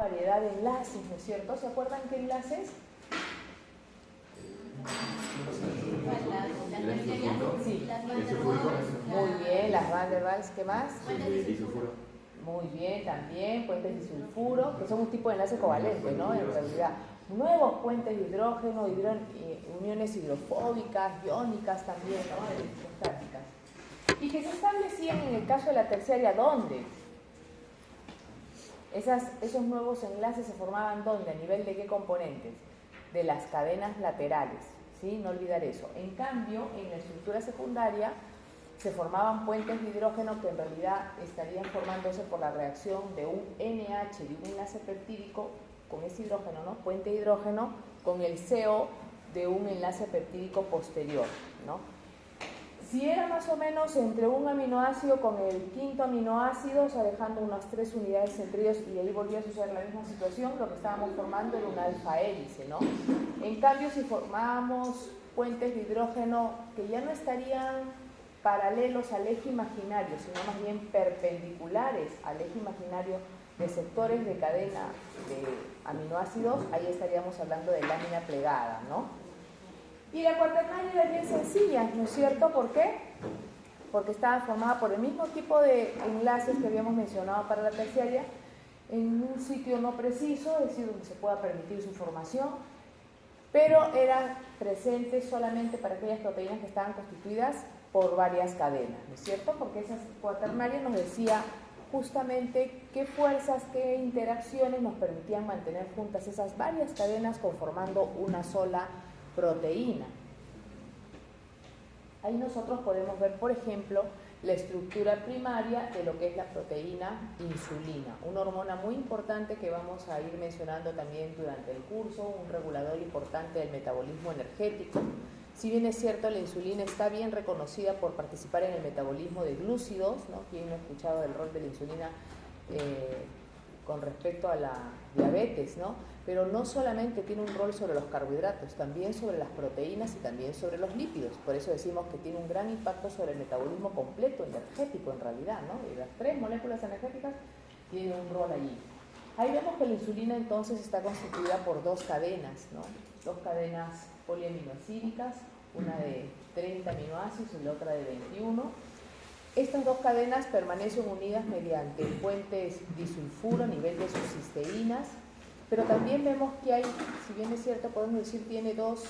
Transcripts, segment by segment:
variedad de enlaces, ¿no es cierto? ¿Se acuerdan qué enlaces? Sí. Muy bien, las Van der Waals, ¿qué más? Muy bien, también puentes disulfuro, que son un tipo de enlace covalente, ¿no? En realidad, nuevos puentes de hidrógeno, uniones hidrofóbicas, iónicas también, ¿no? Electrostáticas. Y que se establecían en el caso de la terciaria, ¿dónde? Esos nuevos enlaces se formaban ¿dónde? ¿A nivel de qué componentes? De las cadenas laterales, ¿sí? No olvidar eso. En cambio, en la estructura secundaria se formaban puentes de hidrógeno que en realidad estarían formándose por la reacción de un NH, de un enlace peptídico con ese hidrógeno, ¿no? Puente de hidrógeno con el CO de un enlace peptídico posterior, ¿no? Si era más o menos entre un aminoácido con el quinto aminoácido, o sea, dejando unas 3 unidades entre ellos, y ahí volvía a suceder la misma situación, lo que estábamos formando era un alfa hélice, ¿no? En cambio, si formábamos puentes de hidrógeno que ya no estarían paralelos al eje imaginario, sino más bien perpendiculares al eje imaginario de sectores de cadena de aminoácidos, ahí estaríamos hablando de lámina plegada, ¿no? Y la cuaternaria era bien sencilla, ¿no es cierto? ¿Por qué? Porque estaba formada por el mismo tipo de enlaces que habíamos mencionado para la terciaria, en un sitio no preciso, es decir, donde se pueda permitir su formación, pero era presente solamente para aquellas proteínas que estaban constituidas por varias cadenas, ¿no es cierto? Porque esa cuaternaria nos decía justamente qué fuerzas, qué interacciones nos permitían mantener juntas esas varias cadenas conformando una sola proteína. Ahí nosotros podemos ver, por ejemplo, la estructura primaria de lo que es la proteína insulina, una hormona muy importante que vamos a ir mencionando también durante el curso, un regulador importante del metabolismo energético. Si bien es cierto, la insulina está bien reconocida por participar en el metabolismo de glúcidos, ¿no? ¿Quién no ha escuchado el rol de la insulina con respecto a la diabetes, ¿no? Pero no solamente tiene un rol sobre los carbohidratos, también sobre las proteínas y también sobre los lípidos. Por eso decimos que tiene un gran impacto sobre el metabolismo completo energético en realidad, ¿no? Y las 3 moléculas energéticas tienen un rol allí. Ahí vemos que la insulina entonces está constituida por 2 cadenas, ¿no? 2 cadenas poliaminoacídicas, una de 30 aminoácidos y la otra de 21. Estas 2 cadenas permanecen unidas mediante puentes disulfuro a nivel de sus cisteínas, pero también vemos que hay, si bien es cierto, podemos decir tiene 2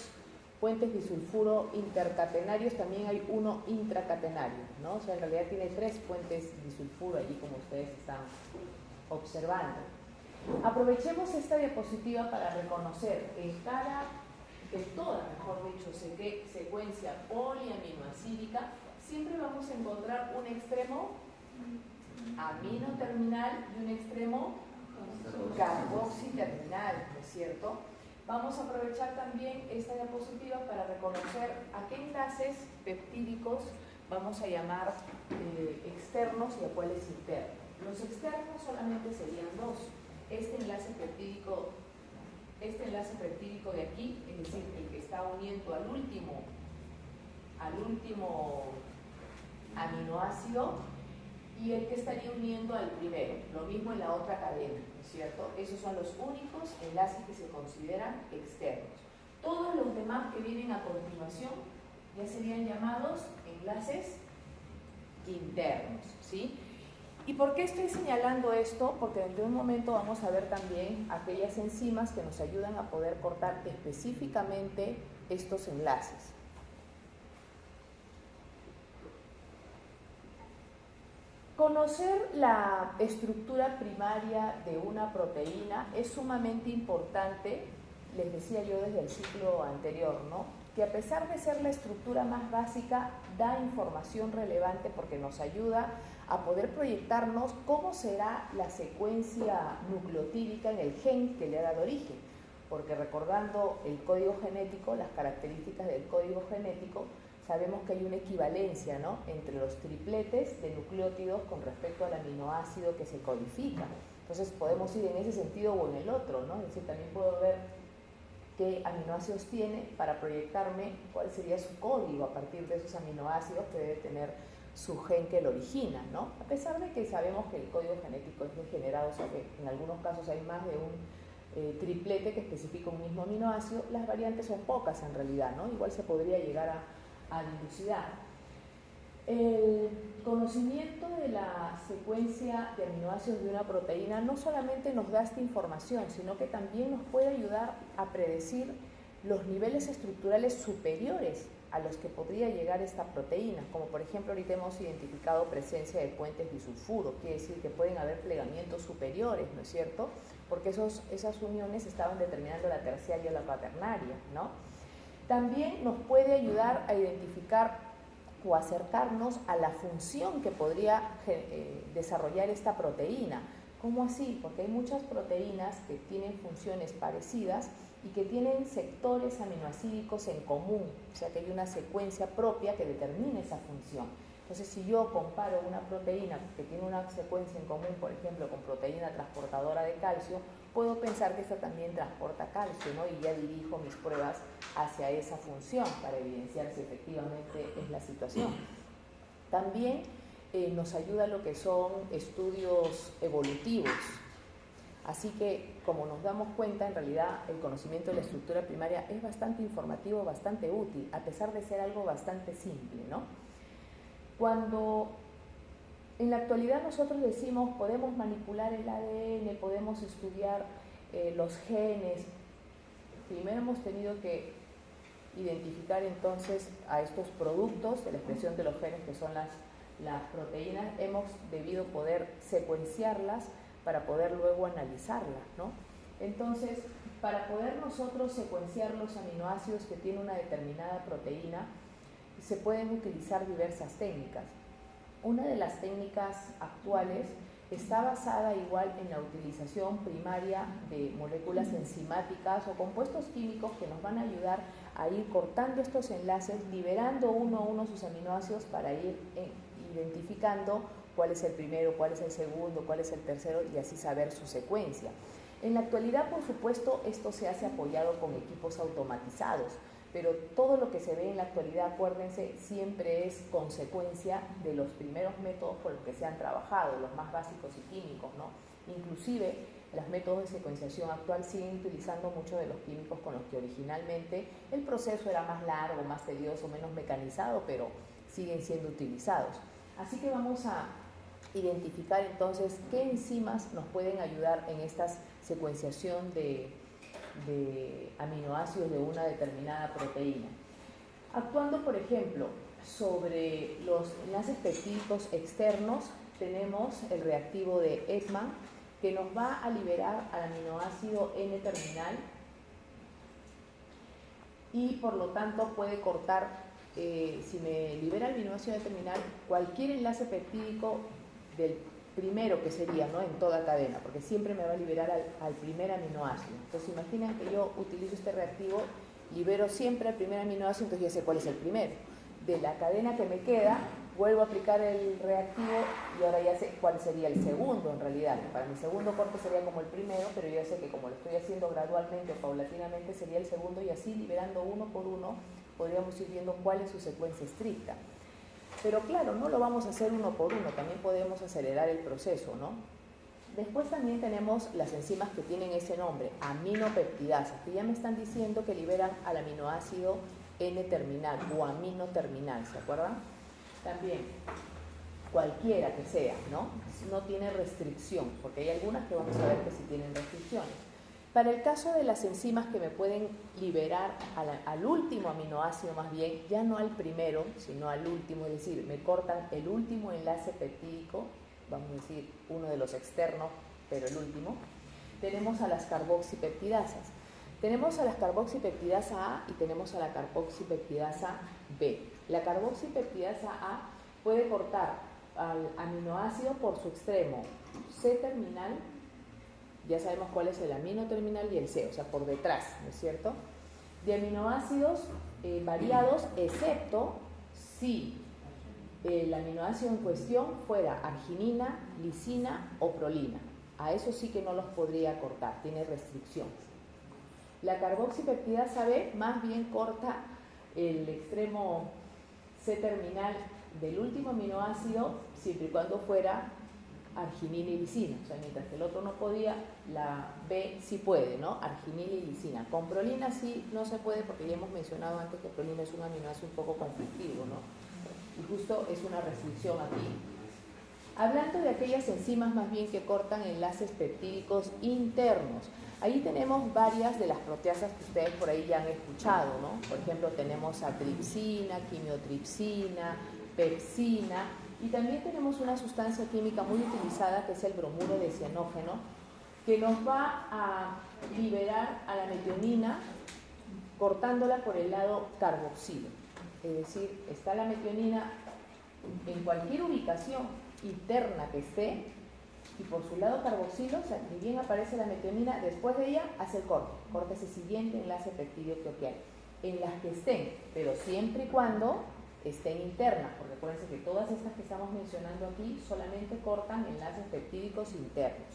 puentes disulfuro intercatenarios, también hay uno intracatenario, ¿no? O sea, en realidad tiene 3 puentes disulfuro allí, como ustedes están observando. Aprovechemos esta diapositiva para reconocer en toda, mejor dicho, secuencia poliaminoacídica, siempre vamos a encontrar un extremo amino terminal y un extremo carboxiterminal, ¿no es cierto? Vamos a aprovechar también esta diapositiva para reconocer a qué enlaces peptídicos vamos a llamar externos y a cuáles internos. Los externos solamente serían 2. Este enlace peptídico de aquí, es decir, el que está uniendo al último aminoácido, y el que estaría uniendo al primero, lo mismo en la otra cadena, ¿no es cierto? Esos son los únicos enlaces que se consideran externos. Todos los demás que vienen a continuación ya serían llamados enlaces internos, ¿sí? ¿Y por qué estoy señalando esto? Porque dentro de un momento vamos a ver también aquellas enzimas que nos ayudan a poder cortar específicamente estos enlaces. Conocer la estructura primaria de una proteína es sumamente importante, les decía yo desde el ciclo anterior, ¿no? Que a pesar de ser la estructura más básica, da información relevante porque nos ayuda a poder proyectarnos cómo será la secuencia nucleotídica en el gen que le ha dado origen. Porque recordando el código genético, las características del código genético, sabemos que hay una equivalencia, ¿no?, entre los tripletes de nucleótidos con respecto al aminoácido que se codifica. Entonces podemos ir en ese sentido o en el otro, ¿no? Es decir, también puedo ver qué aminoácidos tiene para proyectarme cuál sería su código a partir de esos aminoácidos que debe tener su gen que lo origina, ¿no? A pesar de que sabemos que el código genético es degenerado, o sea que en algunos casos hay más de un triplete que especifica un mismo aminoácido, las variantes son pocas en realidad, ¿no? Igual se podría llegar a dilucidar. El conocimiento de la secuencia de aminoácidos de una proteína no solamente nos da esta información, sino que también nos puede ayudar a predecir los niveles estructurales superiores a los que podría llegar esta proteína, como por ejemplo ahorita hemos identificado presencia de puentes disulfuro, quiere decir que pueden haber plegamientos superiores, ¿no es cierto? Porque esas uniones estaban determinando la terciaria o la cuaternaria, ¿no? También nos puede ayudar a identificar o acercarnos a la función que podría desarrollar esta proteína. ¿Cómo así? Porque hay muchas proteínas que tienen funciones parecidas y que tienen sectores aminoácidos en común, o sea que hay una secuencia propia que determina esa función. Entonces, si yo comparo una proteína que tiene una secuencia en común, por ejemplo, con proteína transportadora de calcio, puedo pensar que esta también transporta calcio, ¿no? Y ya dirijo mis pruebas hacia esa función para evidenciar si efectivamente es la situación. También nos ayuda lo que son estudios evolutivos. Así que, como nos damos cuenta, en realidad el conocimiento de la estructura primaria es bastante informativo, bastante útil, a pesar de ser algo bastante simple, ¿no? Cuando en la actualidad nosotros decimos podemos manipular el ADN, podemos estudiar los genes, primero hemos tenido que identificar entonces a estos productos de la expresión de los genes que son las proteínas, hemos debido poder secuenciarlas para poder luego analizarlas, ¿no? Entonces, para poder nosotros secuenciar los aminoácidos que tiene una determinada proteína, se pueden utilizar diversas técnicas. Una de las técnicas actuales está basada igual en la utilización primaria de moléculas enzimáticas o compuestos químicos que nos van a ayudar a ir cortando estos enlaces, liberando uno a uno sus aminoácidos para ir identificando cuál es el primero, cuál es el segundo, cuál es el tercero y así saber su secuencia. En la actualidad, por supuesto, esto se hace apoyado con equipos automatizados, pero todo lo que se ve en la actualidad, acuérdense, siempre es consecuencia de los primeros métodos por los que se han trabajado, los más básicos y químicos, ¿no? Inclusive, los métodos de secuenciación actual siguen utilizando muchos de los químicos con los que originalmente el proceso era más largo, más tedioso, menos mecanizado, pero siguen siendo utilizados. Así que vamos a identificar entonces qué enzimas nos pueden ayudar en esta secuenciación de aminoácidos de una determinada proteína. Actuando, por ejemplo, sobre los enlaces peptídicos externos, tenemos el reactivo de Ekman, que nos va a liberar al aminoácido N-terminal y por lo tanto puede cortar, si me libera el aminoácido N-terminal, cualquier enlace peptídico del primero que sería, ¿no? En toda cadena, porque siempre me va a liberar al primer aminoácido. Entonces imaginen que yo utilizo este reactivo, libero siempre al primer aminoácido, entonces ya sé cuál es el primero. De la cadena que me queda, vuelvo a aplicar el reactivo y ahora ya sé cuál sería el segundo en realidad. Para mi segundo corte sería como el primero, pero yo ya sé que como lo estoy haciendo gradualmente o paulatinamente sería el segundo y así liberando uno por uno podríamos ir viendo cuál es su secuencia estricta. Pero claro, no lo vamos a hacer uno por uno, también podemos acelerar el proceso, ¿no? Después también tenemos las enzimas que tienen ese nombre, aminopeptidasas, que ya me están diciendo que liberan al aminoácido N-terminal o aminoterminal, ¿se acuerdan? También, cualquiera que sea, ¿no? No tiene restricción, porque hay algunas que vamos a ver que sí tienen restricciones. Para el caso de las enzimas que me pueden liberar al último aminoácido más bien, ya no al primero, sino al último, es decir, me cortan el último enlace peptídico, vamos a decir uno de los externos, pero el último, tenemos a las carboxipeptidasas. Tenemos a las carboxipeptidasa A y tenemos a la carboxipeptidasa B. La carboxipeptidasa A puede cortar al aminoácido por su extremo C-terminal, ya sabemos cuál es el aminoterminal y el C, o sea, por detrás, ¿no es cierto? De aminoácidos variados, excepto si el aminoácido en cuestión fuera arginina, lisina o prolina. A eso sí que no los podría cortar, tiene restricción. La carboxipeptidasa B más bien corta el extremo C-terminal del último aminoácido siempre y cuando fuera arginina y lisina. O sea, mientras que el otro no podía, la B sí puede, ¿no? Arginina y lisina. Con prolina sí no se puede porque ya hemos mencionado antes que prolina es un aminoácido un poco conflictivo, ¿no? Y justo es una restricción aquí. Hablando de aquellas enzimas más bien que cortan enlaces peptídicos internos, ahí tenemos varias de las proteasas que ustedes por ahí ya han escuchado, ¿no? Por ejemplo, tenemos a tripsina, quimiotripsina, pepsina, y también tenemos una sustancia química muy utilizada que es el bromuro de cianógeno, que nos va a liberar a la metionina cortándola por el lado carboxilo. Es decir, está la metionina en cualquier ubicación interna que esté y por su lado carboxilo, o sea, ni bien aparece la metionina, después de ella hace el corta ese siguiente enlace peptídico que hay, en las que estén, pero siempre y cuando estén internas, porque acuérdense que todas estas que estamos mencionando aquí solamente cortan enlaces peptídicos internos.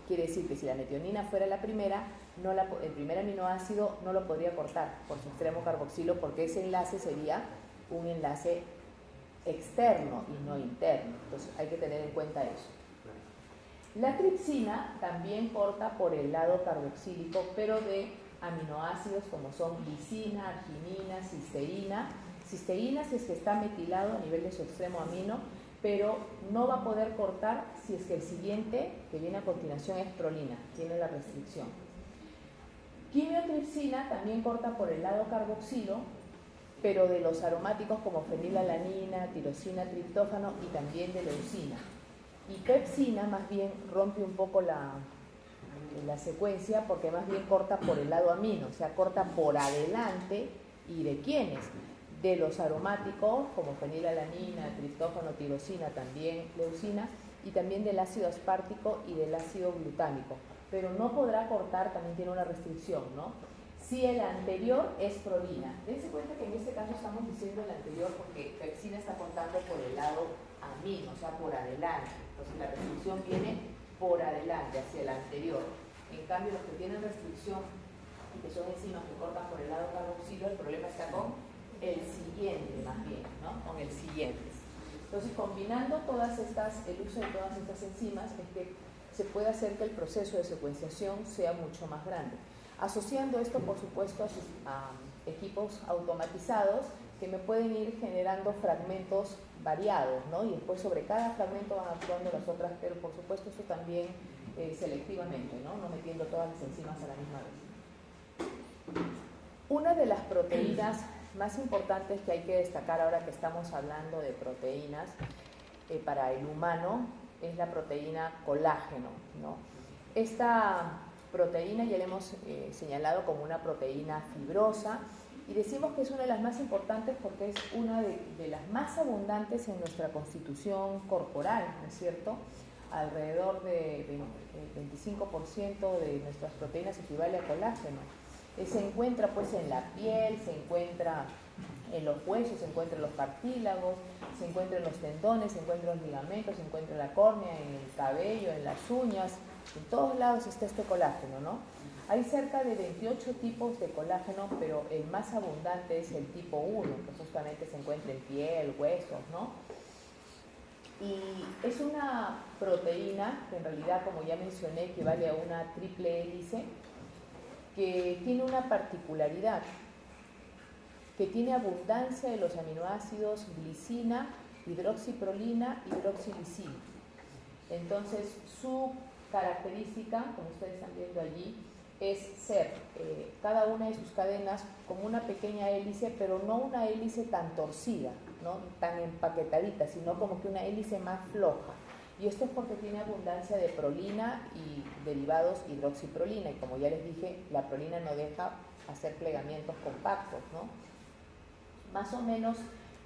Quiere decir que si la metionina fuera la primera, el primer aminoácido no lo podría cortar por su extremo carboxilo, porque ese enlace sería un enlace externo y no interno. Entonces hay que tener en cuenta eso. La tripsina también corta por el lado carboxílico, pero de aminoácidos como son lisina, arginina, cisteína. Cisteína si es que está metilado a nivel de su extremo amino, pero no va a poder cortar si es que el siguiente que viene a continuación es prolina, tiene la restricción. Quimiotripsina también corta por el lado carboxilo, pero de los aromáticos como fenilalanina, tirosina, triptófano y también de leucina. Y pepsina más bien rompe un poco la secuencia porque más bien corta por el lado amino, o sea, corta por adelante. ¿Y de quiénes? De los aromáticos como fenilalanina, triptófano, tirosina, también leucina, y también del ácido aspartico y del ácido glutámico. Pero no podrá cortar, también tiene una restricción, ¿no? Si el anterior es prolina. Dense cuenta que en este caso estamos diciendo el anterior porque pepsina está cortando por el lado amino, o sea, por adelante. Entonces la restricción viene por adelante, hacia el anterior. En cambio, los que tienen restricción y que son enzimas que cortan por el lado carboxilo, el problema está con el siguiente, más bien, ¿no? Con el siguiente. Entonces, combinando el uso de todas estas enzimas, es que se puede hacer que el proceso de secuenciación sea mucho más grande. Asociando esto, por supuesto, a equipos automatizados que me pueden ir generando fragmentos variados, ¿no? Y después sobre cada fragmento van actuando las otras, pero por supuesto eso también selectivamente, ¿no? No metiendo todas las enzimas a la misma vez. Una de las proteínas más importantes que hay que destacar ahora que estamos hablando de proteínas para el humano es la proteína colágeno, ¿no? Esta proteína ya la hemos señalado como una proteína fibrosa y decimos que es una de las más importantes porque es una de las más abundantes en nuestra constitución corporal, ¿no es cierto? Alrededor de 25% de nuestras proteínas equivale a colágeno. Se encuentra pues en la piel, se encuentra en los huesos, se encuentra en los cartílagos, se encuentra en los tendones, se encuentra en los ligamentos, se encuentra en la córnea, en el cabello, en las uñas, en todos lados está este colágeno, ¿no? Hay cerca de 28 tipos de colágeno, pero el más abundante es el tipo 1, que justamente se encuentra en piel, huesos, ¿no? Y es una proteína que en realidad, como ya mencioné, equivale a una triple hélice, que tiene una particularidad, que tiene abundancia de los aminoácidos glicina, hidroxiprolina, hidroxilisina. Entonces, su característica, como ustedes están viendo allí, es ser cada una de sus cadenas como una pequeña hélice, pero no una hélice tan torcida, ¿no? Tan empaquetadita, sino como que una hélice más floja. Y esto es porque tiene abundancia de prolina y derivados hidroxiprolina. Y como ya les dije, la prolina no deja hacer plegamientos compactos, ¿no? Más o menos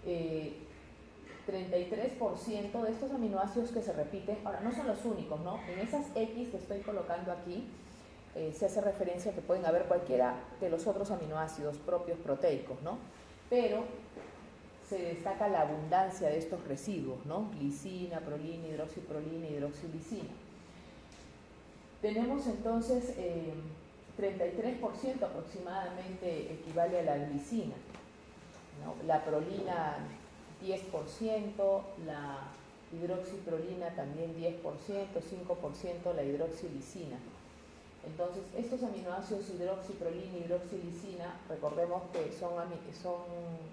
33% de estos aminoácidos que se repiten, ahora no son los únicos, ¿no? En esas X que estoy colocando aquí, se hace referencia a que pueden haber cualquiera de los otros aminoácidos propios proteicos, ¿no? Pero se destaca la abundancia de estos residuos, ¿no? Glicina, prolina, hidroxiprolina, hidroxilisina. Tenemos entonces 33% aproximadamente equivale a la glicina, ¿no? La prolina 10%, la hidroxiprolina también 10%, 5% la hidroxilisina. Entonces, estos aminoácidos hidroxiprolina y hidroxilisina, recordemos que son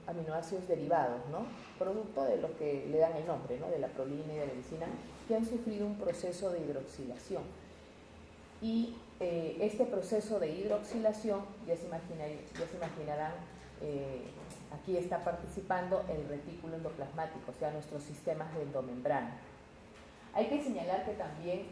aminoácidos derivados, ¿no? Producto de lo que le dan el nombre, ¿no? De la prolina y de la lisina, que han sufrido un proceso de hidroxilación. Y este proceso de hidroxilación, ya se imaginarán, aquí está participando el retículo endoplasmático, o sea, nuestros sistemas de endomembrana. Hay que señalar que también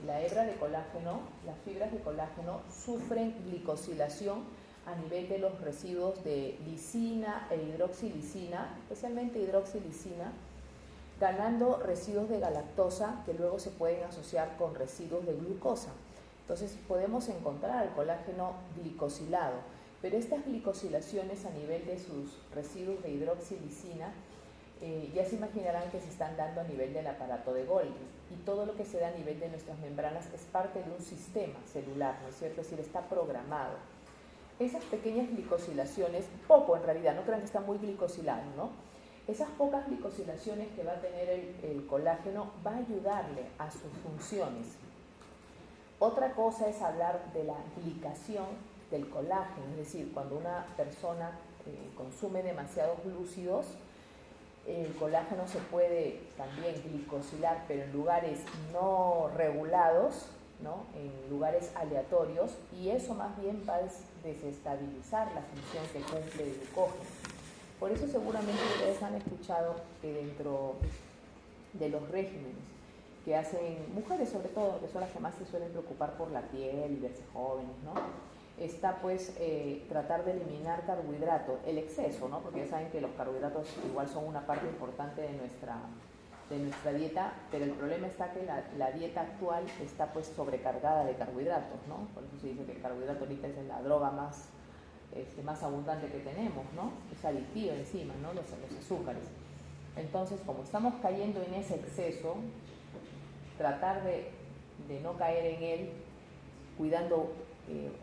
la hebra de colágeno, las fibras de colágeno, sufren glicosilación a nivel de los residuos de lisina e hidroxilisina, especialmente hidroxilisina, ganando residuos de galactosa que luego se pueden asociar con residuos de glucosa. Entonces podemos encontrar el colágeno glicosilado, pero estas glicosilaciones a nivel de sus residuos de hidroxilisina ya se imaginarán que se están dando a nivel del aparato de Golgi, y todo lo que se da a nivel de nuestras membranas es parte de un sistema celular, ¿no es cierto? Es decir, está programado. Esas pequeñas glicosilaciones, poco en realidad, no crean que está muy glicosilado, ¿no? Esas pocas glicosilaciones que va a tener el colágeno va a ayudarle a sus funciones. Otra cosa es hablar de la glicación del colágeno, es decir, cuando una persona consume demasiados glúcidos, el colágeno se puede también glicosilar, pero en lugares no regulados, ¿no? En lugares aleatorios, y eso más bien va a desestabilizar la función que cumple el glucógeno. Por eso seguramente ustedes han escuchado que dentro de los regímenes que hacen mujeres, sobre todo, que son las que más se suelen preocupar por la piel y verse jóvenes, ¿no? Está pues tratar de eliminar carbohidrato, el exceso, ¿no? Porque ya saben que los carbohidratos igual son una parte importante de nuestra dieta, pero el problema está que la dieta actual está pues sobrecargada de carbohidratos, ¿no? Por eso se dice que el carbohidrato ahorita es la droga más abundante que tenemos, ¿no? Es adictivo encima, ¿no? Los azúcares. Entonces, como estamos cayendo en ese exceso, tratar de no caer en él, cuidando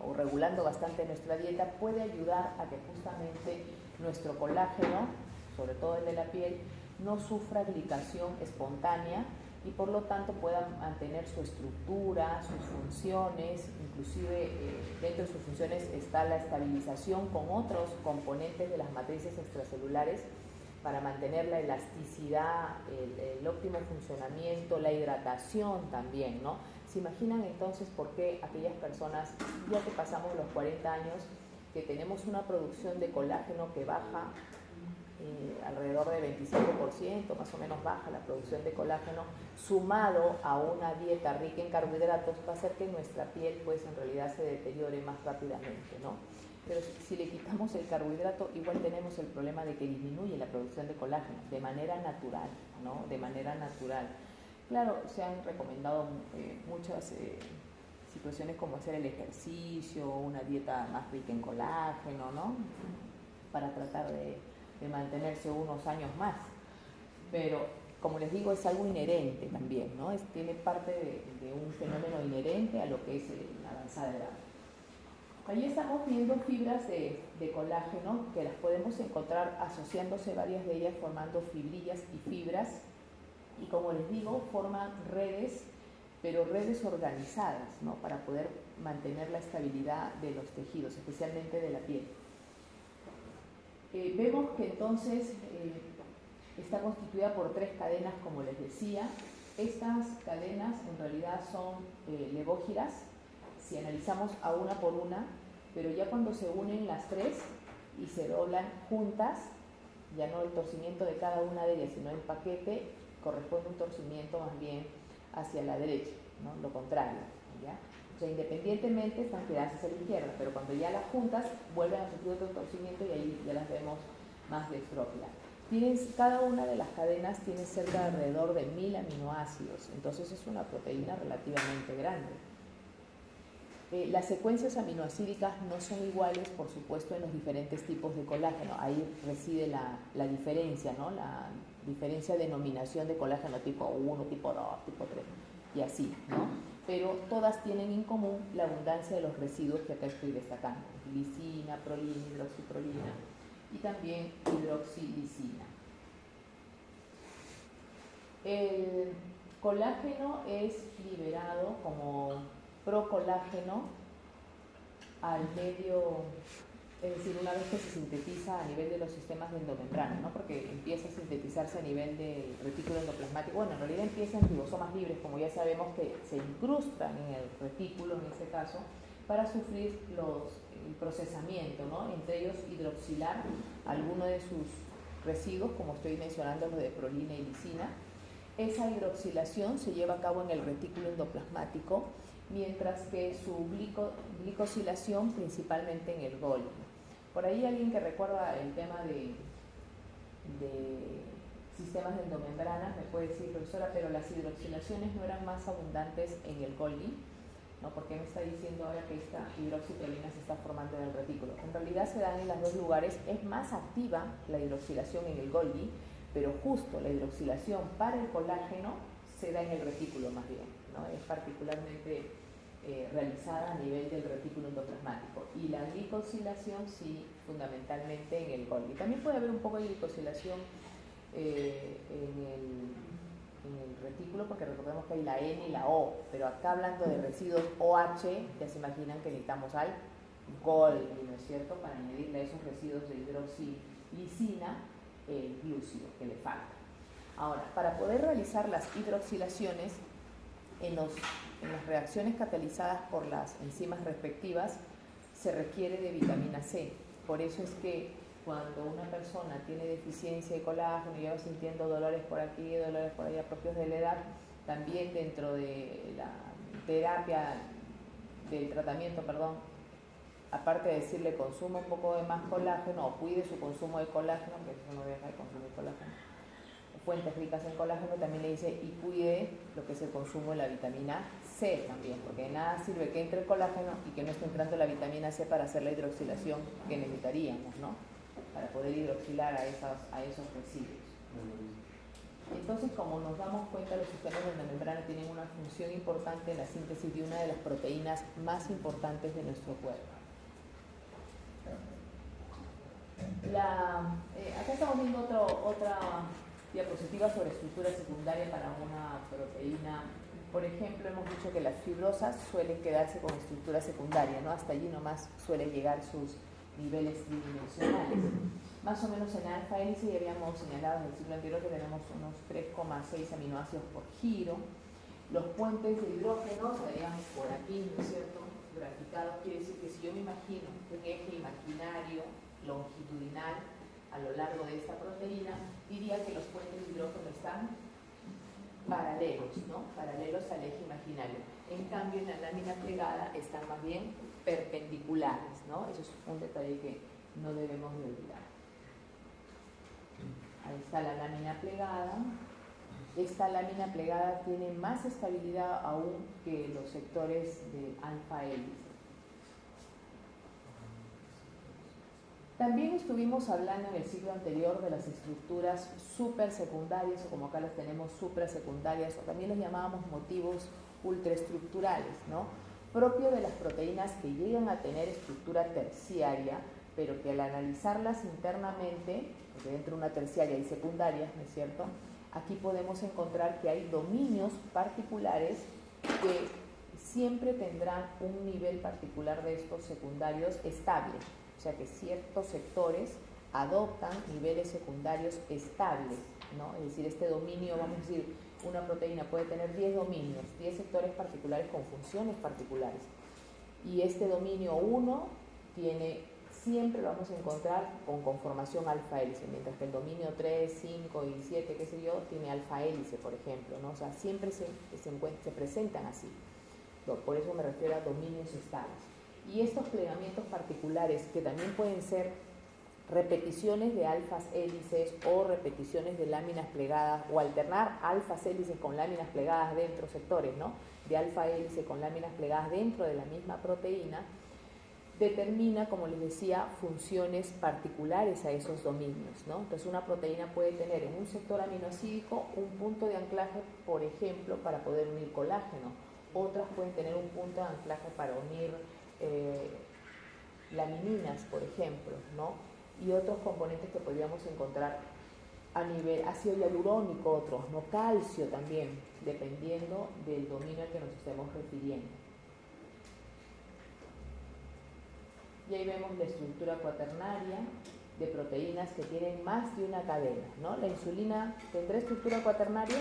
o regulando bastante nuestra dieta, puede ayudar a que justamente nuestro colágeno, sobre todo el de la piel, no sufra glicación espontánea y por lo tanto pueda mantener su estructura, sus funciones, inclusive dentro de sus funciones está la estabilización con otros componentes de las matrices extracelulares para mantener la elasticidad, el óptimo funcionamiento, la hidratación también, ¿no? ¿Se imaginan entonces por qué aquellas personas, ya que pasamos los 40 años, que tenemos una producción de colágeno que baja alrededor de 25%, más o menos baja la producción de colágeno, sumado a una dieta rica en carbohidratos, va a hacer que nuestra piel pues en realidad se deteriore más rápidamente, ¿no? Pero si le quitamos el carbohidrato, igual tenemos el problema de que disminuye la producción de colágeno de manera natural, ¿no? De manera natural. Claro, se han recomendado muchas situaciones como hacer el ejercicio, una dieta más rica en colágeno, ¿no? Para tratar de mantenerse unos años más. Pero, como les digo, es algo inherente también, ¿no? Tiene parte de un fenómeno inherente a lo que es la avanzada edad. Ahí estamos viendo fibras de colágeno que las podemos encontrar asociándose varias de ellas formando fibrillas y fibras, y como les digo, forman redes, pero redes organizadas, ¿no? Para poder mantener la estabilidad de los tejidos, especialmente de la piel. Vemos que entonces está constituida por 3 cadenas, como les decía. Estas cadenas en realidad son levógiras, si analizamos a una por una, pero ya cuando se unen las 3 y se doblan juntas, ya no el torcimiento de cada una de ellas, sino el paquete, corresponde un torcimiento más bien hacia la derecha, ¿no? Lo contrario, ¿ya? O sea, independientemente están quedadas hacia la izquierda, pero cuando ya las juntas vuelven a sufrir otro torcimiento y ahí ya las vemos más destrófilas. Cada una de las cadenas tiene cerca de alrededor de 1000 aminoácidos, entonces es una proteína relativamente grande. Las secuencias aminoácidicas no son iguales, por supuesto, en los diferentes tipos de colágeno. Ahí reside la diferencia, ¿no? La diferencia de denominación de colágeno tipo 1, tipo 2, tipo 3 y así, ¿no? Pero todas tienen en común la abundancia de los residuos que acá estoy destacando: lisina, prolina, hidroxiprolina y también hidroxilisina. El colágeno es liberado como procolágeno al medio, es decir, una vez que se sintetiza a nivel de los sistemas de endomembrana, ¿no? Porque empieza a sintetizarse a nivel del retículo endoplasmático. Bueno, en realidad empieza en ribosomas libres, como ya sabemos que se incrustan en el retículo, en este caso, para sufrir el procesamiento, ¿no? Entre ellos hidroxilar alguno de sus residuos, como estoy mencionando, los de prolina y lisina. Esa hidroxilación se lleva a cabo en el retículo endoplasmático, mientras que su glicosilación principalmente en el Golgi. Por ahí alguien que recuerda el tema de sistemas de endomembrana me puede decir, profesora, pero las hidroxilaciones no eran más abundantes en el Golgi, ¿no? ¿Por qué me está diciendo ahora que esta hidroxiprolina se está formando en el retículo? En realidad se dan en los dos lugares. Es más activa la hidroxilación en el Golgi, pero justo la hidroxilación para el colágeno se da en el retículo más bien, ¿no? Es particularmente realizada a nivel del retículo endoplasmático, y la glicosilación sí, fundamentalmente en el Golgi. También puede haber un poco de glicosilación en el retículo, porque recordemos que hay la N y la O, pero acá hablando de residuos OH, ya se imaginan que necesitamos al Golgi, ¿no es cierto?, para añadirle a esos residuos de hidroxilisina el glúcido que le falta. Ahora, para poder realizar las hidroxilaciones en las reacciones catalizadas por las enzimas respectivas, se requiere de vitamina C. Por eso es que cuando una persona tiene deficiencia de colágeno y va sintiendo dolores por aquí, dolores por allá propios de la edad, también dentro de la terapia, del tratamiento, perdón, aparte de decirle consuma un poco de más colágeno o cuide su consumo de colágeno, que eso no deja de consumir colágeno, fuentes ricas en colágeno, también le dice y cuide lo que es el consumo de la vitamina C también, porque de nada sirve que entre el colágeno y que no esté entrando la vitamina C para hacer la hidroxilación que necesitaríamos, ¿no? Para poder hidroxilar a esos residuos. Entonces, como nos damos cuenta, los sistemas de membrana tienen una función importante en la síntesis de una de las proteínas más importantes de nuestro cuerpo. Acá estamos viendo otra diapositiva sobre estructura secundaria para una proteína. Por ejemplo, hemos dicho que las fibrosas suelen quedarse con estructura secundaria, ¿no? Hasta allí nomás suelen llegar sus niveles tridimensionales. Más o menos en la alfa hélice ya habíamos señalado en el ciclo anterior que tenemos unos 3,6 aminoácidos por giro. Los puentes de hidrógeno estarían por aquí, ¿no es cierto?, graficados. Quiere decir que si yo me imagino un eje imaginario longitudinal a lo largo de esta proteína, diría que los puentes de hidrógeno están paralelos, ¿no? Paralelos al eje imaginario. En cambio, en la lámina plegada están más bien perpendiculares, ¿no? Eso es un detalle que no debemos de olvidar. Ahí está la lámina plegada. Esta lámina plegada tiene más estabilidad aún que los sectores de alfa hélice. También estuvimos hablando en el ciclo anterior de las estructuras supersecundarias, o como acá las tenemos suprasecundarias, o también les llamábamos motivos ultraestructurales, ¿no? Propio de las proteínas que llegan a tener estructura terciaria, pero que al analizarlas internamente, porque dentro de una terciaria y secundarias, ¿no es cierto?, aquí podemos encontrar que hay dominios particulares que siempre tendrán un nivel particular de estos secundarios estable. O sea que ciertos sectores adoptan niveles secundarios estables, ¿no? Es decir, este dominio, vamos a decir, una proteína puede tener 10 dominios, 10 sectores particulares con funciones particulares. Y este dominio 1 siempre lo vamos a encontrar con conformación alfa hélice, mientras que el dominio 3, 5 y 7, qué sé yo, tiene alfa hélice, por ejemplo, ¿no? O sea, siempre se presentan así. Por eso me refiero a dominios estables. Y estos plegamientos particulares, que también pueden ser repeticiones de alfas hélices o repeticiones de láminas plegadas, o alternar alfas hélices con láminas plegadas dentro sectores, ¿no?, de alfa hélice con láminas plegadas dentro de la misma proteína, determina, como les decía, funciones particulares a esos dominios, ¿no? Entonces una proteína puede tener en un sector aminoácidico un punto de anclaje, por ejemplo, para poder unir colágeno. Otras pueden tener un punto de anclaje para unir lamininas, por ejemplo, ¿no? Y otros componentes que podríamos encontrar a nivel ácido hialurónico, otros no, calcio también, dependiendo del dominio al que nos estemos refiriendo. Y ahí vemos la estructura cuaternaria de proteínas que tienen más de una cadena, ¿no? La insulina, ¿tendrá estructura cuaternaria?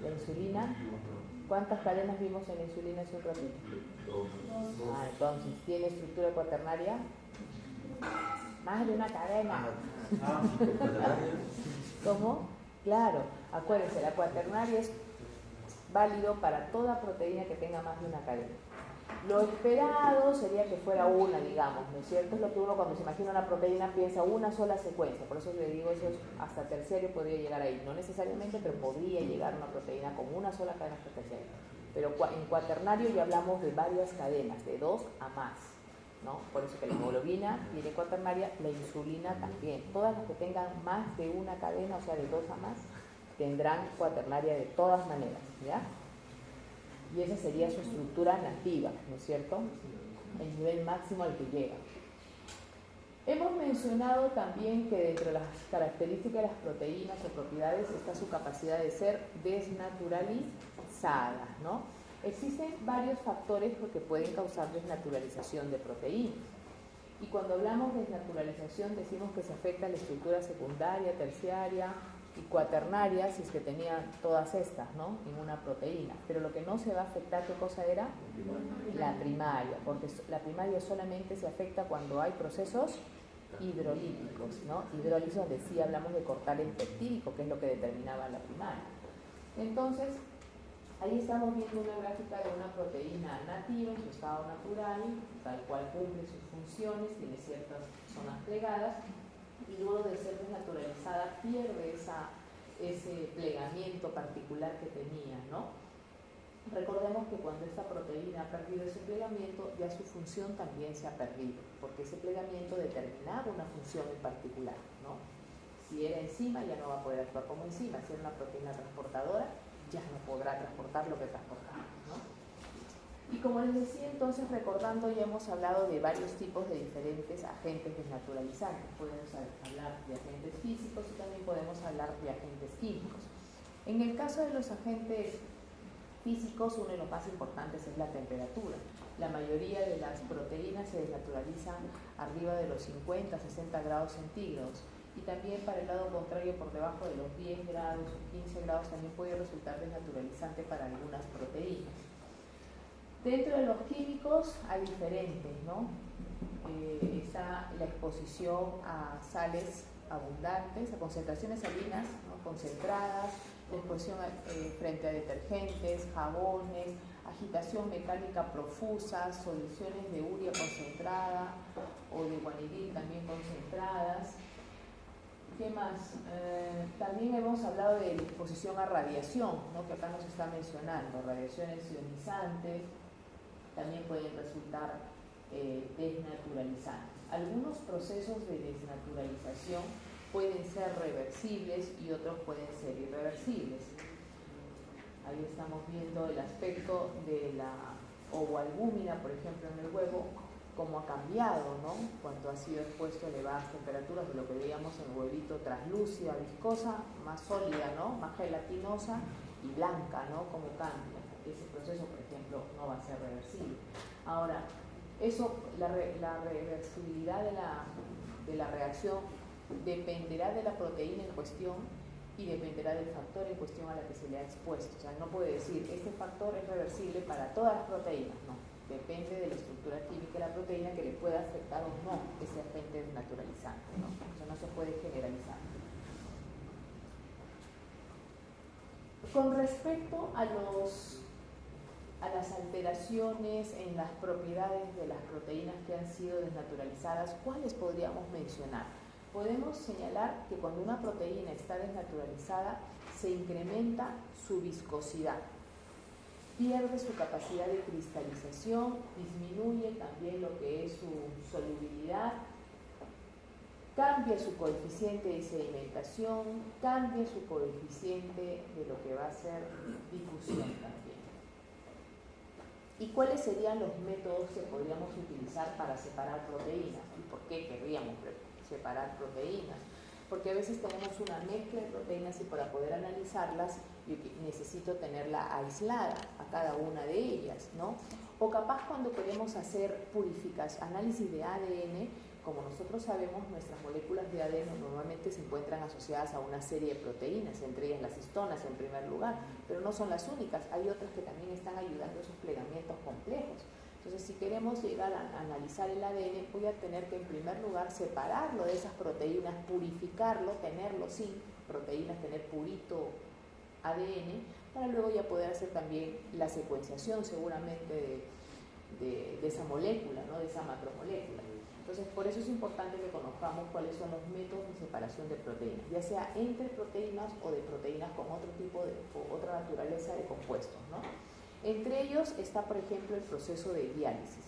La insulina, ¿cuántas cadenas vimos en la insulina hace un ratito? Ah, entonces, ¿tiene estructura cuaternaria? Más de una cadena. ¿Cómo? Claro, acuérdense, la cuaternaria es válido para toda proteína que tenga más de una cadena. Lo esperado sería que fuera una, digamos, ¿no es cierto? Es lo que uno cuando se imagina una proteína piensa una sola secuencia, por eso le digo eso, hasta terciario podría llegar ahí, no necesariamente, pero podría llegar una proteína con una sola cadena hasta terciario. Pero en cuaternario ya hablamos de varias cadenas, de 2 a más, ¿no? Por eso que la hemoglobina tiene cuaternaria, la insulina también. Todas las que tengan más de una cadena, o sea, de 2 a más, tendrán cuaternaria de todas maneras, ¿ya? Y esa sería su estructura nativa, ¿no es cierto? El nivel máximo al que llega. Hemos mencionado también que dentro de las características de las proteínas o propiedades está su capacidad de ser desnaturalizadas, ¿no? Existen varios factores que pueden causar desnaturalización de proteínas. Y cuando hablamos de desnaturalización decimos que se afecta a la estructura secundaria, terciaria y cuaternaria, si es que tenían todas estas, ¿no? En una proteína. Pero lo que no se va a afectar, ¿qué cosa era? La primaria, porque la primaria solamente se afecta cuando hay procesos hidrolíticos, ¿no? Hidrólisis, donde sí hablamos de cortar el peptídico, que es lo que determinaba la primaria. Entonces, ahí estamos viendo una gráfica de una proteína nativa en su estado natural, tal cual cumple sus funciones, tiene ciertas zonas plegadas, y luego de ser desnaturalizada pierde ese plegamiento particular que tenía, ¿no? Recordemos que cuando esta proteína ha perdido ese plegamiento, ya su función también se ha perdido, porque ese plegamiento determinaba una función en particular, ¿no? Si era enzima, ya no va a poder actuar como enzima. Si era una proteína transportadora, ya no podrá transportar lo que transportaba, ¿no? Y como les decía, entonces, recordando, ya hemos hablado de varios tipos de diferentes agentes desnaturalizantes. Podemos hablar de agentes físicos y también podemos hablar de agentes químicos. En el caso de los agentes físicos, uno de los más importantes es la temperatura. La mayoría de las proteínas se desnaturalizan arriba de los 50, 60 grados centígrados. Y también para el lado contrario, por debajo de los 10 grados o 15 grados, también puede resultar desnaturalizante para algunas proteínas. Dentro de los químicos hay diferentes, ¿no? Está la exposición a sales abundantes, a concentraciones salinas, ¿no? Concentradas, la exposición frente a detergentes, jabones, agitación mecánica profusa, soluciones de urea concentrada o de guanidil también concentradas. ¿Qué más? También hemos hablado de la exposición a radiación, ¿no? Que acá nos está mencionando, radiaciones ionizantes, también pueden resultar desnaturalizantes. Algunos procesos de desnaturalización pueden ser reversibles y otros pueden ser irreversibles. Ahí estamos viendo el aspecto de la ovoalbúmina, por ejemplo, en el huevo, cómo ha cambiado, ¿no? Cuando ha sido expuesto a elevadas temperaturas, de lo que veíamos en el huevito, translúcida, viscosa, más sólida, ¿no? Más gelatinosa y blanca, ¿no? Cómo cambia. Ese proceso, por ejemplo, no va a ser reversible. Ahora, eso, la reversibilidad de la reacción dependerá de la proteína en cuestión y dependerá del factor en cuestión a la que se le ha expuesto. O sea, no puede decir, este factor es reversible para todas las proteínas, no. Depende de la estructura química de la proteína que le pueda afectar o no ese agente desnaturalizante, ¿no? O sea, no se puede generalizar. Con respecto a las alteraciones en las propiedades de las proteínas que han sido desnaturalizadas, ¿cuáles podríamos mencionar? Podemos señalar que cuando una proteína está desnaturalizada, se incrementa su viscosidad, pierde su capacidad de cristalización, disminuye también lo que es su solubilidad, cambia su coeficiente de sedimentación, cambia su coeficiente de lo que va a ser difusión también. ¿Y cuáles serían los métodos que podríamos utilizar para separar proteínas? ¿Y por qué querríamos separar proteínas? porque a veces tenemos una mezcla de proteínas y para poder analizarlas yo necesito tenerla aislada a cada una de ellas, ¿no? O capaz cuando queremos hacer análisis de ADN, como nosotros sabemos, nuestras moléculas de ADN normalmente se encuentran asociadas a una serie de proteínas, entre ellas las histonas en primer lugar, pero no son las únicas, hay otras que también están ayudando a esos plegamientos complejos. Entonces, si queremos llegar a analizar el ADN, voy a tener que en primer lugar separarlo de esas proteínas, purificarlo, tenerlo sin proteínas, tener purito ADN, para luego ya poder hacer también la secuenciación seguramente de esa molécula, ¿no? De esa macromolécula. Entonces, por eso es importante que conozcamos cuáles son los métodos de separación de proteínas, ya sea entre proteínas o de proteínas con otro tipo o otra naturaleza de compuestos, ¿no? Entre ellos está, por ejemplo, el proceso de diálisis.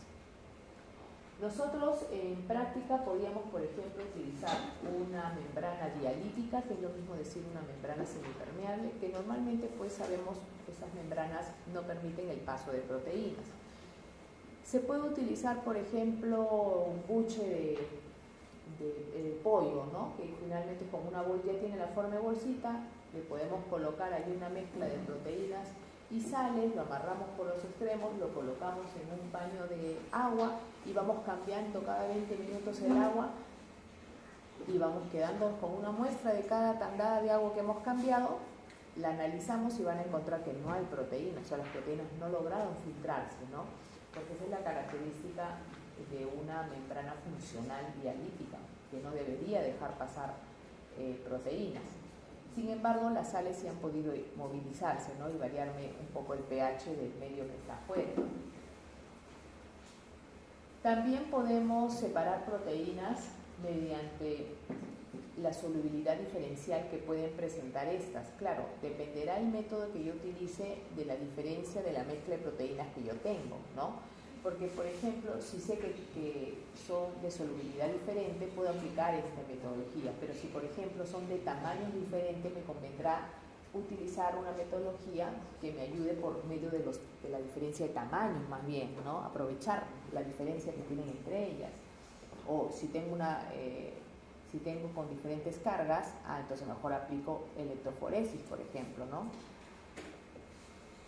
Nosotros en práctica podríamos, por ejemplo, utilizar una membrana dialítica, que es lo mismo decir una membrana semipermeable, que normalmente pues sabemos que esas membranas no permiten el paso de proteínas. Se puede utilizar, por ejemplo, un buche de pollo, ¿no? Que finalmente con una bolsa ya tiene la forma de bolsita, le podemos colocar ahí una mezcla de proteínas y sales, lo amarramos por los extremos, lo colocamos en un baño de agua y vamos cambiando cada 20 minutos el agua y vamos quedando con una muestra de cada tangada de agua que hemos cambiado, la analizamos y van a encontrar que no hay proteínas, o sea, las proteínas no lograron filtrarse, ¿no? Porque esa es la característica de una membrana funcional dialítica, que no debería dejar pasar proteínas. Sin embargo, las sales sí han podido movilizarse, ¿no? Y variarme un poco el pH del medio que está afuera. También podemos separar proteínas mediante la solubilidad diferencial que pueden presentar estas. Claro, dependerá el método que yo utilice de la diferencia de la mezcla de proteínas que yo tengo, ¿no? Porque, por ejemplo, si sé que son de solubilidad diferente, puedo aplicar esta metodología, pero si, por ejemplo, son de tamaños diferentes, me convendrá utilizar una metodología que me ayude por medio de la diferencia de tamaños, más bien, ¿no? Aprovechar la diferencia que tienen entre ellas. O si tengo con diferentes cargas, entonces mejor aplico electroforesis, por ejemplo, ¿no?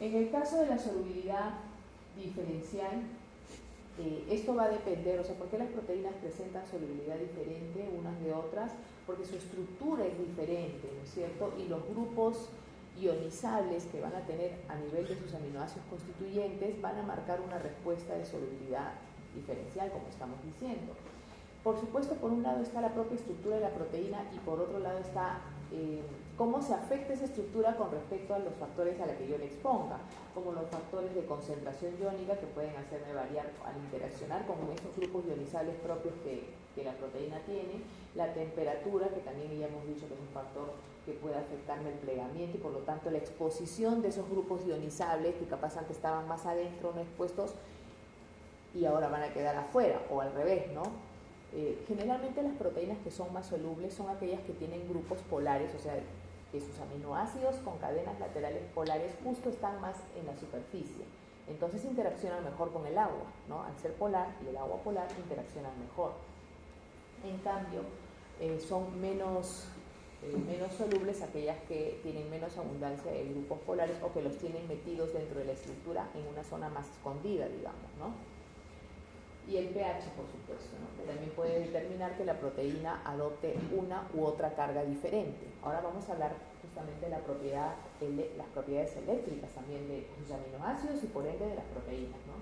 En el caso de la solubilidad diferencial, esto va a depender, o sea, ¿por qué las proteínas presentan solubilidad diferente unas de otras? Porque su estructura es diferente, ¿no es cierto? Y los grupos ionizables que van a tener a nivel de sus aminoácidos constituyentes van a marcar una respuesta de solubilidad diferencial, como estamos diciendo. Por supuesto, por un lado está la propia estructura de la proteína y por otro lado está cómo se afecta esa estructura con respecto a los factores a los que yo le exponga, como los factores de concentración iónica que pueden hacerme variar al interaccionar con esos grupos ionizables propios que la proteína tiene, la temperatura, que también ya hemos dicho que es un factor que puede afectarme el plegamiento y por lo tanto la exposición de esos grupos ionizables que capaz antes estaban más adentro, no expuestos, y ahora van a quedar afuera, o al revés, ¿no? Generalmente las proteínas que son más solubles son aquellas que tienen grupos polares, o sea, que sus aminoácidos con cadenas laterales polares justo están más en la superficie. Entonces interaccionan mejor con el agua, ¿no? Al ser polar y el agua polar interaccionan mejor. En cambio, son menos solubles aquellas que tienen menos abundancia de grupos polares o que los tienen metidos dentro de la estructura en una zona más escondida, digamos, ¿no? Y el pH, por supuesto, ¿no? Que también puede determinar que la proteína adopte una u otra carga diferente. Ahora vamos a hablar justamente de las propiedades eléctricas también de sus aminoácidos y por ende de las proteínas, ¿no?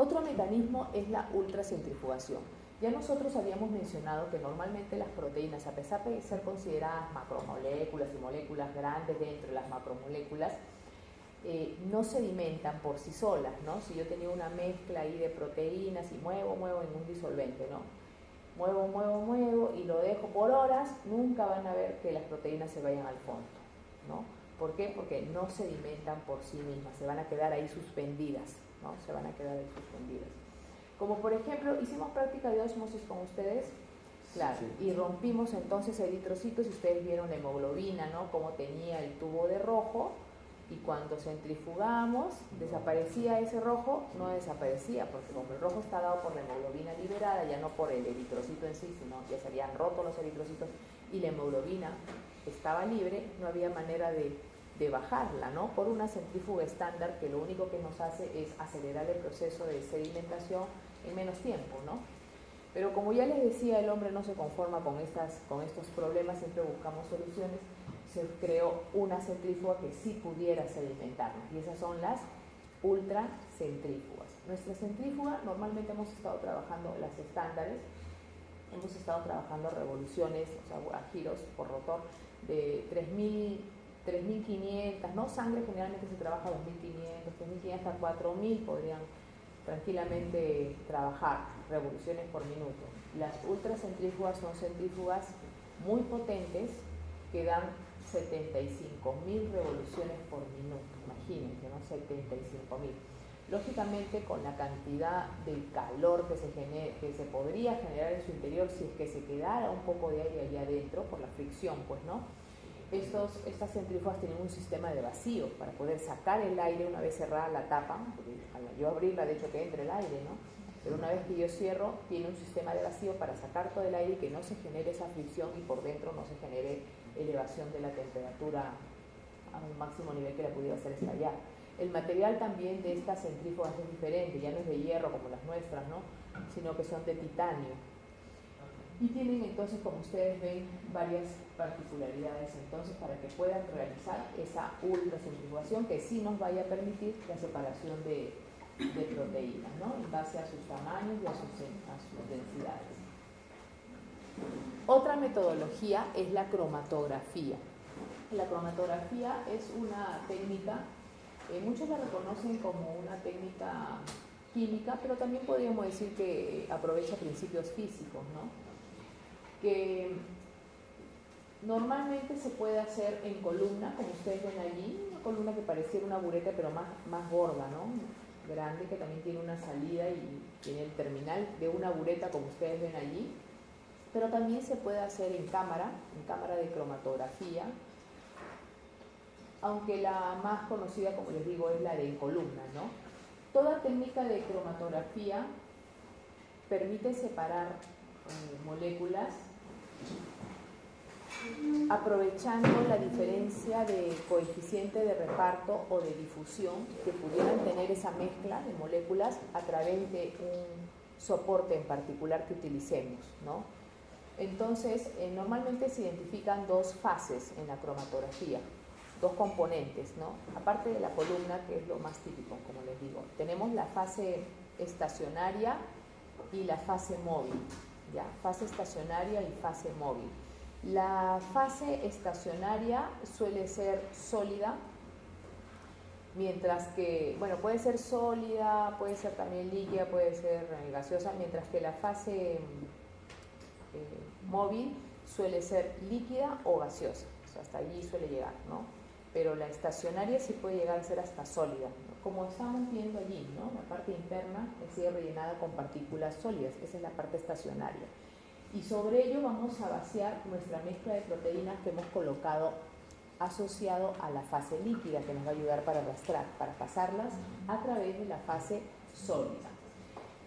Otro mecanismo es la ultracentrifugación. Ya nosotros habíamos mencionado que normalmente las proteínas, a pesar de ser consideradas macromoléculas y moléculas grandes dentro de las macromoléculas, no sedimentan por sí solas, ¿no? Si yo tenía una mezcla ahí de proteínas y muevo en un disolvente, ¿no? Muevo y lo dejo por horas, nunca van a ver que las proteínas se vayan al fondo, ¿no? ¿Por qué? Porque no sedimentan por sí mismas, se van a quedar ahí suspendidas, ¿no? Se van a quedar ahí suspendidas. Como por ejemplo, hicimos práctica de ósmosis con ustedes, claro, sí. Y rompimos entonces eritrocitos y ustedes vieron la hemoglobina, ¿no? Cómo tenía el tubo de rojo, y cuando centrifugamos desaparecía ese rojo, no desaparecía, porque como el rojo está dado por la hemoglobina liberada, ya no por el eritrocito en sí, sino ya se habían roto los eritrocitos y la hemoglobina estaba libre, no había manera de bajarla, ¿no? Por una centrífuga estándar que lo único que nos hace es acelerar el proceso de sedimentación en menos tiempo, ¿no? Pero como ya les decía, el hombre no se conforma con estos problemas, siempre buscamos soluciones. Se creó una centrífuga que sí pudiera sedimentarnos, y esas son las ultracentrífugas. Nuestra centrífuga, normalmente hemos estado trabajando las estándares, hemos estado trabajando revoluciones, o sea, a giros por rotor de 3.500, ¿no? Sangre generalmente se trabaja 2.500, 3.500 hasta 4.000 podrían tranquilamente trabajar revoluciones por minuto. Las ultracentrífugas son centrífugas muy potentes que dan 75.000 revoluciones por minuto, imagínense, ¿no? 75.000. Lógicamente, con la cantidad de calor que se podría generar en su interior si es que se quedara un poco de aire allá adentro por la fricción, pues, ¿no? Estas centrífugas tienen un sistema de vacío para poder sacar el aire una vez cerrada la tapa, porque al yo abrirla de hecho que entre el aire, ¿no? Pero una vez que yo cierro, tiene un sistema de vacío para sacar todo el aire y que no se genere esa fricción y por dentro no se genere elevación de la temperatura a un máximo nivel que la pudiera hacer estallar. El material también de estas centrífugas es diferente, ya no es de hierro como las nuestras, ¿no? Sino que son de titanio. Y tienen entonces, como ustedes ven, varias particularidades entonces para que puedan realizar esa ultracentrifugación que sí nos vaya a permitir la separación de proteínas, ¿no? En base a sus tamaños y a sus densidades. Otra metodología es la cromatografía. La cromatografía es una técnica, muchos la reconocen como una técnica química, pero también podríamos decir que aprovecha principios físicos, ¿no? Que normalmente se puede hacer en columna, como ustedes ven allí, una columna que pareciera una bureta pero más gorda, ¿no? Grande, que también tiene una salida y tiene el terminal de una bureta como ustedes ven allí, pero también se puede hacer en cámara de cromatografía, aunque la más conocida, como les digo, es la de en columna, ¿no? Toda técnica de cromatografía permite separar moléculas aprovechando la diferencia de coeficiente de reparto o de difusión que pudieran tener esa mezcla de moléculas a través de un soporte en particular que utilicemos, ¿no? Entonces, normalmente se identifican dos fases en la cromatografía, dos componentes, ¿no? Aparte de la columna, que es lo más típico, como les digo, tenemos la fase estacionaria y la fase móvil, ¿ya? Fase estacionaria y fase móvil. La fase estacionaria suele ser sólida, mientras que, bueno, puede ser sólida, puede ser también líquida, puede ser gaseosa, mientras que la fase móvil suele ser líquida o gaseosa, o sea, hasta allí suele llegar, ¿no? Pero la estacionaria sí puede llegar a ser hasta sólida, ¿no? Como estamos viendo allí, ¿no? La parte interna sigue rellenada con partículas sólidas, esa es la parte estacionaria. Y sobre ello vamos a vaciar nuestra mezcla de proteínas que hemos colocado asociado a la fase líquida, que nos va a ayudar para arrastrar, para pasarlas a través de la fase sólida.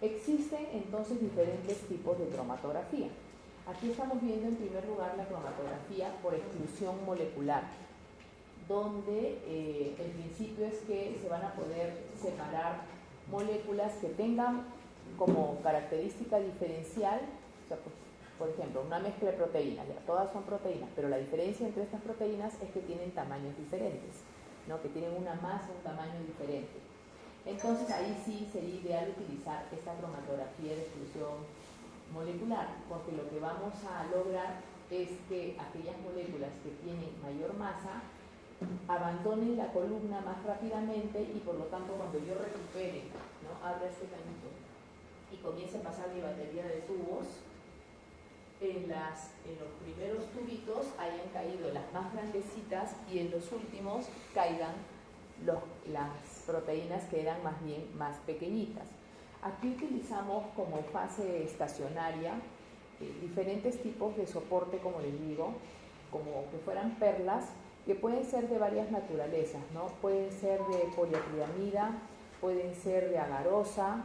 Existen entonces diferentes tipos de cromatografía. Aquí estamos viendo en primer lugar la cromatografía por exclusión molecular, donde el principio es que se van a poder separar moléculas que tengan como característica diferencial, o sea, por ejemplo, una mezcla de proteínas, ya todas son proteínas, pero la diferencia entre estas proteínas es que tienen tamaños diferentes, ¿no? Que tienen una masa, un tamaño diferente. Entonces ahí sí sería ideal utilizar esta cromatografía de exclusión molecular, porque lo que vamos a lograr es que aquellas moléculas que tienen mayor masa abandonen la columna más rápidamente y por lo tanto cuando yo recupere, ¿no? Abra este cañito y comience a pasar mi batería de tubos, en los primeros tubitos hayan caído las más grandecitas y en los últimos caigan las proteínas que eran más bien más pequeñitas. Aquí utilizamos como fase estacionaria diferentes tipos de soporte, como les digo, como que fueran perlas que pueden ser de varias naturalezas, ¿no? Pueden ser de poliacrilamida, pueden ser de agarosa,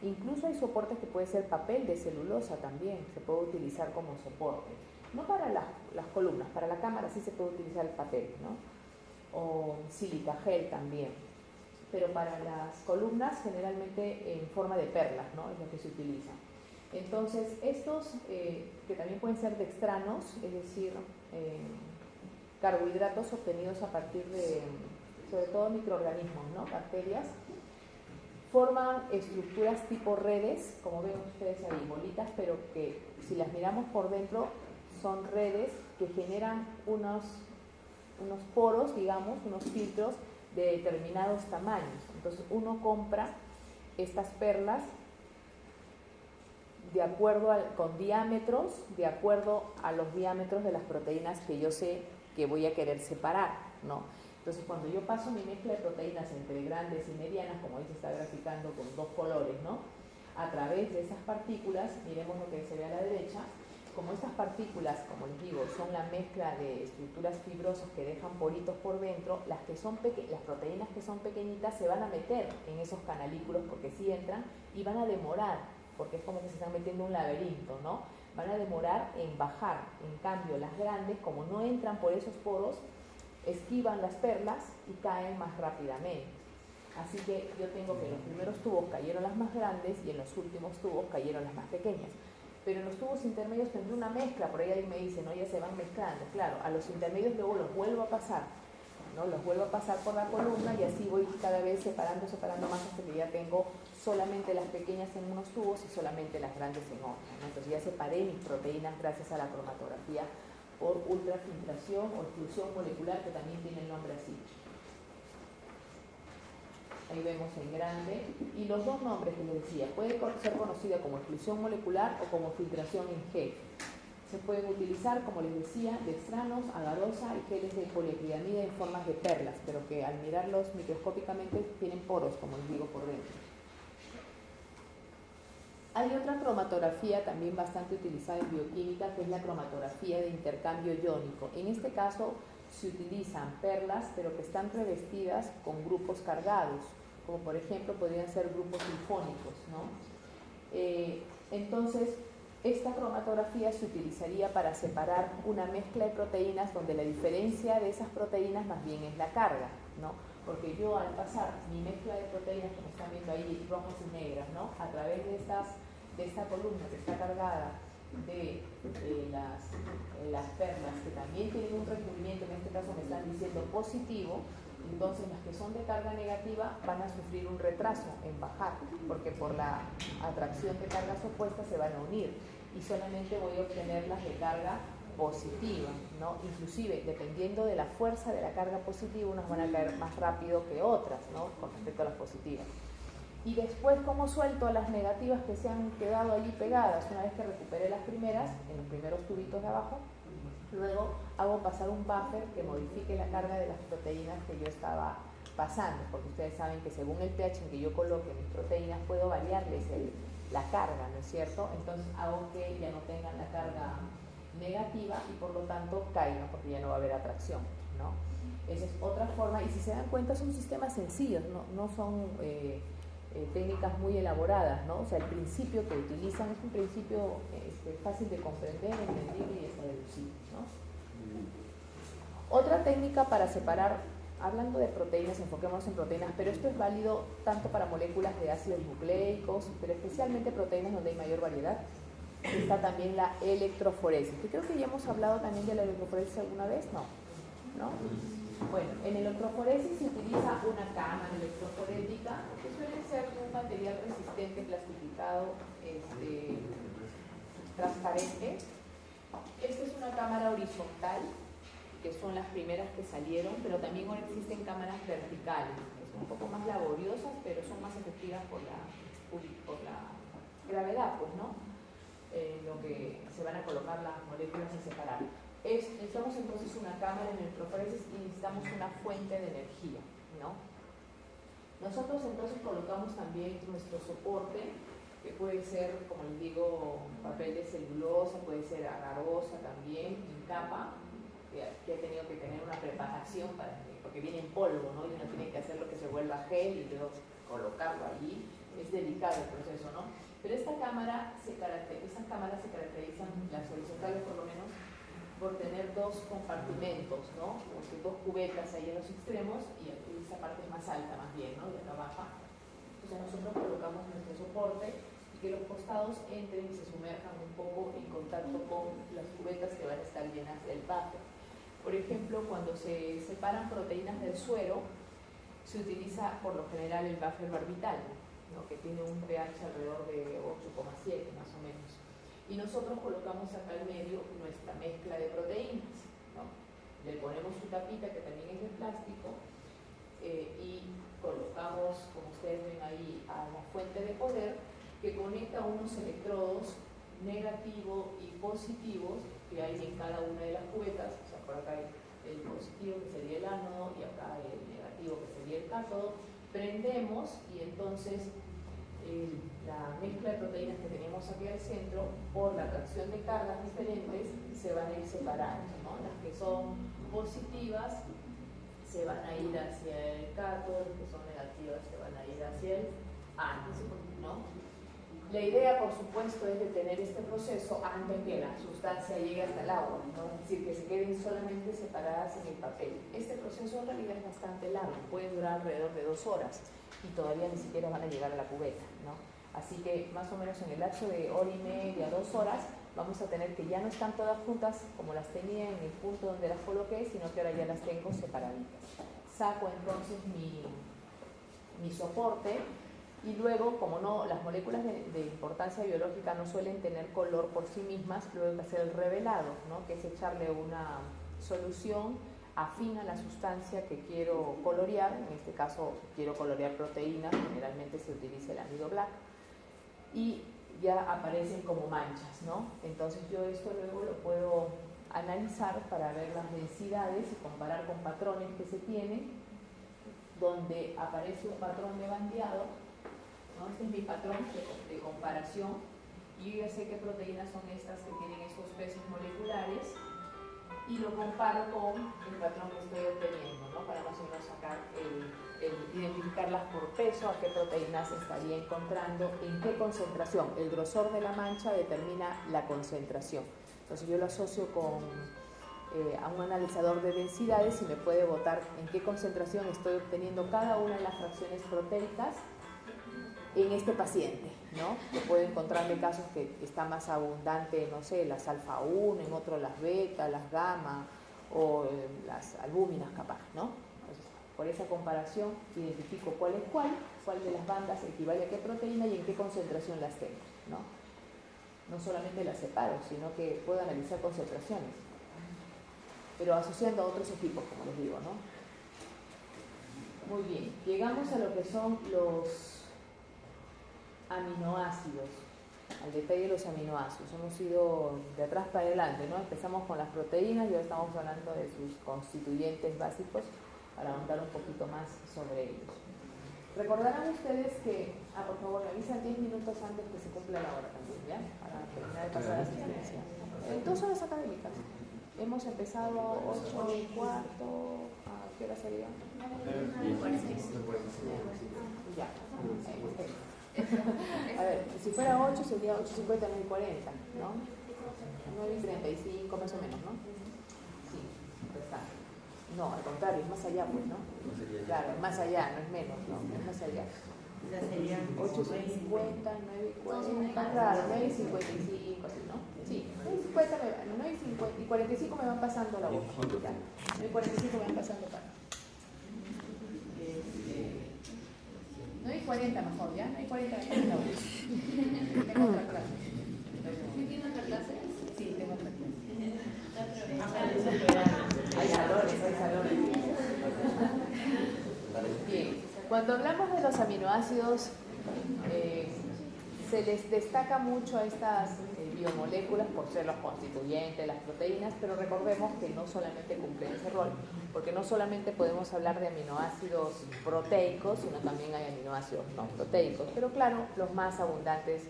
incluso hay soportes que puede ser papel de celulosa también, se puede utilizar como soporte. No para las columnas, para la cámara sí se puede utilizar el papel, ¿no? O sílica gel también. Pero para las columnas generalmente en forma de perlas, ¿no? Es lo que se utiliza. Entonces, estos que también pueden ser dextranos, es decir, carbohidratos obtenidos a partir de, sobre todo, microorganismos, ¿no? Bacterias, forman estructuras tipo redes, como ven ustedes ahí, bolitas, pero que si las miramos por dentro son redes que generan unos poros, digamos, unos filtros de determinados tamaños. Entonces uno compra estas perlas de acuerdo con diámetros, de acuerdo a los diámetros de las proteínas que yo sé que voy a querer separar, ¿no? Entonces cuando yo paso mi mezcla de proteínas entre grandes y medianas, como ahí se está graficando con dos colores, ¿no? A través de esas partículas, miremos lo que se ve a la derecha, como estas partículas, como les digo, son la mezcla de estructuras fibrosas que dejan poritos por dentro, las proteínas que son pequeñitas se van a meter en esos canalículos porque sí entran y van a demorar, porque es como que se están metiendo en un laberinto, ¿no? Van a demorar en bajar. En cambio, las grandes, como no entran por esos poros, esquivan las perlas y caen más rápidamente. Así que yo tengo que en los primeros tubos cayeron las más grandes y en los últimos tubos cayeron las más pequeñas. Pero en los tubos intermedios tendré una mezcla, por ahí alguien me dice, no, ya se van mezclando. Claro, a los intermedios luego los vuelvo a pasar, ¿no? Los vuelvo a pasar por la columna y así voy cada vez separando más hasta que ya tengo solamente las pequeñas en unos tubos y solamente las grandes en otros, ¿no? Entonces ya separé mis proteínas gracias a la cromatografía por ultrafiltración o exclusión molecular, que también tiene el nombre así. Ahí vemos en grande, y los dos nombres que les decía, puede ser conocida como exclusión molecular o como filtración en gel. Se pueden utilizar, como les decía, dextranos, agarosa y geles de poliacrilamida en formas de perlas, pero que al mirarlos microscópicamente tienen poros, como les digo, por dentro. Hay otra cromatografía también bastante utilizada en bioquímica, que es la cromatografía de intercambio iónico. En este caso se utilizan perlas, pero que están revestidas con grupos cargados, como por ejemplo podrían ser grupos sulfónicos, ¿no? Entonces, esta cromatografía se utilizaría para separar una mezcla de proteínas donde la diferencia de esas proteínas más bien es la carga, ¿no? Porque yo al pasar mi mezcla de proteínas, como están viendo ahí, rojas y negras, ¿no? A través de esta columna que está cargada de las perlas, que también tienen un recubrimiento, en este caso me están diciendo positivo, entonces las que son de carga negativa van a sufrir un retraso en bajar, porque por la atracción de cargas opuestas se van a unir y solamente voy a obtener las de carga positiva, ¿no? Inclusive dependiendo de la fuerza de la carga positiva, unas van a caer más rápido que otras, ¿no? Con respecto a las positivas. Y después, ¿cómo suelto a las negativas que se han quedado allí pegadas? Una vez que recuperé las primeras, en los primeros tubitos de abajo, luego hago pasar un buffer que modifique la carga de las proteínas que yo estaba pasando, porque ustedes saben que según el pH en que yo coloque mis proteínas, puedo variarles la carga, ¿no es cierto? Entonces hago que ya no tengan la carga negativa y por lo tanto caigan, porque ya no va a haber atracción, ¿no? Esa es otra forma, y si se dan cuenta son sistemas sencillos, no son técnicas muy elaboradas, ¿no? O sea, el principio que utilizan es un principio fácil de comprender, entendible y hasta deducible, ¿no? Otra técnica para separar, hablando de proteínas, enfoquémonos en proteínas, pero esto es válido tanto para moléculas de ácidos nucleicos, pero especialmente proteínas donde hay mayor variedad. Está también la electroforesis, que creo que ya hemos hablado también de la electroforesis alguna vez, ¿no? Bueno, en electroforesis se utiliza una cámara electroforética que suele ser un material resistente, plastificado, transparente. Esta es una cámara horizontal, que son las primeras que salieron, pero también ahora existen cámaras verticales, que son un poco más laboriosas, pero son más efectivas por la gravedad, pues, ¿no? Lo que se van a colocar las moléculas a separar. Necesitamos entonces una cámara en electroforesis y necesitamos una fuente de energía, ¿no? Nosotros entonces colocamos también nuestro soporte, que puede ser, como les digo, papel de celulosa, puede ser agarosa también, en capa, que ha tenido que tener una preparación porque viene en polvo, ¿no? Y uno tiene que hacer lo que se vuelva gel y luego colocarlo allí. Es delicado el proceso, ¿no? Pero estas cámaras se caracterizan, las horizontales por lo menos, por tener dos compartimentos, ¿no? Como que dos cubetas ahí en los extremos y esa parte es más alta más bien, ¿no? Y acá baja. Entonces nosotros colocamos nuestro soporte y que los costados entren y se sumerjan un poco en contacto con las cubetas que van a estar llenas del buffer. Por ejemplo, cuando se separan proteínas del suero, se utiliza por lo general el buffer barbital, ¿no? Que tiene un pH alrededor de 8,7 más o menos. Y nosotros colocamos acá al medio nuestra mezcla de proteínas, ¿no? Le ponemos su tapita que también es de plástico y colocamos, como ustedes ven ahí, a la fuente de poder que conecta unos electrodos negativos y positivos que hay en cada una de las cubetas. O sea, por acá hay el positivo que sería el ánodo y acá el negativo que sería el cátodo. Prendemos y entonces la mezcla de proteínas que tenemos aquí al centro, por la atracción de cargas diferentes, se van a ir separando, ¿no? Las que son positivas se van a ir hacia el cátodo, las que son negativas se van a ir hacia el ánodo, ¿no? La idea, por supuesto, es detener este proceso antes que la sustancia llegue hasta el agua, ¿no? Es decir, que se queden solamente separadas en el papel. Este proceso en realidad es bastante largo, puede durar alrededor de 2 horas y todavía ni siquiera van a llegar a la cubeta, ¿no? Así que más o menos en el lapso de hora y media, 2 horas, vamos a tener que ya no están todas juntas como las tenía en el punto donde las coloqué, sino que ahora ya las tengo separaditas. Saco entonces mi soporte. Y luego, como no, las moléculas de importancia biológica no suelen tener color por sí mismas, luego hay que hacer el revelado, ¿no? Que es echarle una solución afín a la sustancia que quiero colorear. En este caso quiero colorear proteínas, generalmente se utiliza el amido black, y ya aparecen como manchas, ¿no? Entonces yo esto luego lo puedo analizar para ver las densidades y comparar con patrones que se tienen, donde aparece un patrón de bandeado, ¿no? Este es mi patrón de comparación y yo ya sé qué proteínas son estas que tienen estos pesos moleculares y lo comparo con el patrón que estoy obteniendo, ¿no? Para más o menos sacar identificarlas por peso, a qué proteínas estaría encontrando, en qué concentración. El grosor de la mancha determina la concentración. Entonces yo lo asocio a un analizador de densidades y me puede botar en qué concentración estoy obteniendo cada una de las fracciones proteicas en este paciente, ¿no? Que puedo encontrarle casos que está más abundante, no sé, las alfa 1, en otro las beta, las gamma o las albúminas capaz, ¿no? Entonces, por esa comparación identifico cuál es cuál de las bandas equivale a qué proteína y en qué concentración las tengo, ¿no? No solamente las separo, sino que puedo analizar concentraciones, pero asociando a otros equipos, como les digo, ¿no? Muy bien, llegamos a lo que son los aminoácidos, al detalle de los aminoácidos. Hemos ido de atrás para adelante, ¿no? Empezamos con las proteínas y ahora estamos hablando de sus constituyentes básicos para ahondar un poquito más sobre ellos. Recordarán ustedes que, por favor, me avisan 10 minutos antes que se cumpla la hora también, ¿ya? Para terminar de pasar la asistencia. 2 horas académicas. Hemos empezado 8:15, ¿a qué hora sería? Ya. A ver, si fuera 8 sería 8:50, 9:40, ¿no? 9:35 más o menos, ¿no? Sí, está. No, al contrario, es más allá, pues, ¿no? Claro, es más allá, no es menos, ¿no? Es más allá. 8:50, 9:40, claro, 9:55, así, ¿no? Sí, 9:50 y 45 me van pasando la boca. 9:45 me van pasando para. 9:40 mejor, ¿ya? 9:40 me pasando la boca. Tengo otra clase. ¿Tiene otra clase? Sí, tengo otra clase. Hay salones. Bien, cuando hablamos de los aminoácidos, se les destaca mucho a estas biomoléculas por ser los constituyentes, las proteínas, pero recordemos que no solamente cumplen ese rol, porque no solamente podemos hablar de aminoácidos proteicos, sino también hay aminoácidos no proteicos, pero claro, los más abundantes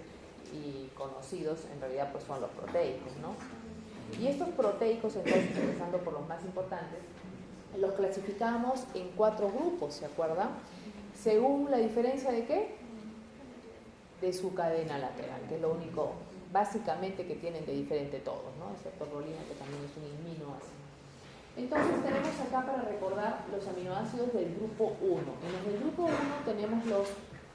y conocidos en realidad pues son los proteicos, ¿no? Y estos proteicos, entonces, empezando por los más importantes, los clasificamos en 4 grupos, ¿se acuerdan? Según la diferencia de ¿qué? De su cadena lateral, que es lo único básicamente que tienen de diferente todos, ¿no? Excepto rolina, que también es un aminoácido. Entonces tenemos acá para recordar los aminoácidos del grupo 1. En los del grupo 1 tenemos los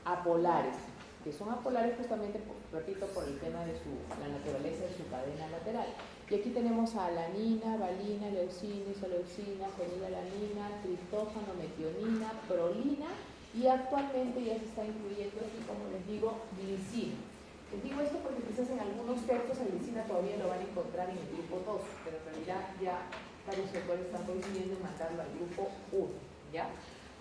apolares, que son apolares justamente, repito, por el tema de la naturaleza de su cadena lateral. Y aquí tenemos a alanina, valina, leucina, isoleucina, fenilalanina, triptófano, metionina, prolina y actualmente ya se está incluyendo aquí, como les digo, glicina. Les digo esto porque quizás en algunos textos la glicina todavía lo van a encontrar en el grupo 2, pero en realidad ya varios autores están coincidiendo en mandarlo al grupo 1, ¿ya?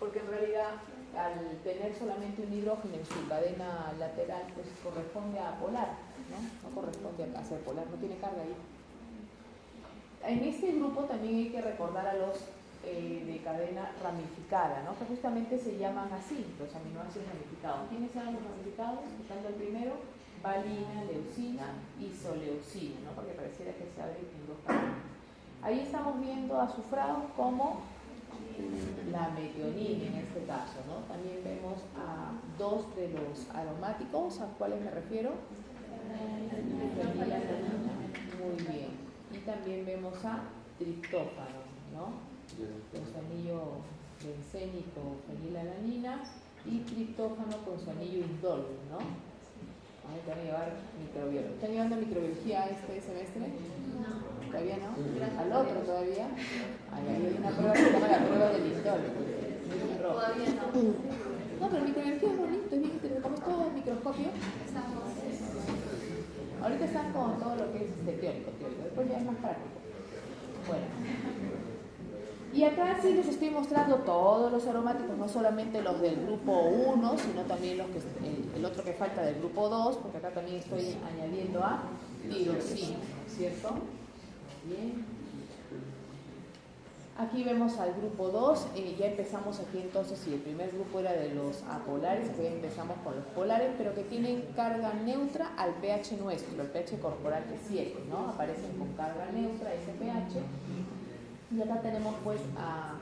Porque en realidad al tener solamente un hidrógeno en su cadena lateral, pues corresponde a polar, ¿no? No corresponde a ser polar, no tiene carga ahí. En este grupo también hay que recordar a los de cadena ramificada, ¿no? Que justamente se llaman así, los aminoácidos ramificados. ¿Quiénes eran los ramificados? Quitando el primero, valina, leucina, isoleucina, ¿no? Porque pareciera que se abre en 2 cadenas. Ahí estamos viendo azufrados como la metionina en este caso, ¿no? También vemos a 2 de los aromáticos, ¿a cuáles me refiero? Muy bien. Y también vemos a triptófano, ¿no? Con su anillo bencénico, fenilalanina, y triptófano con su anillo indol, ¿no? Ahí te van a llevar microbiología. ¿Están llevando microbiología este semestre? No. ¿Todavía no? ¿Al otro todavía? Ahí hay una prueba que se llama la prueba del indol. Todavía no. No, pero microbiología es bonito, es bien interesante. Como es todo microscopio. Ahorita están con todo lo que es teórico. Después ya es más práctico. Bueno. Y acá sí les estoy mostrando todos los aromáticos, no solamente los del grupo 1, sino también los que, el otro que falta del grupo 2, porque acá también estoy añadiendo a tirosina, ¿cierto? Bien. Aquí vemos al grupo 2, ya empezamos aquí entonces, si el primer grupo era de los apolares, aquí empezamos con los polares, pero que tienen carga neutra al pH nuestro, el pH corporal que es 7, ¿no? Aparecen con carga neutra ese pH. Y acá tenemos pues a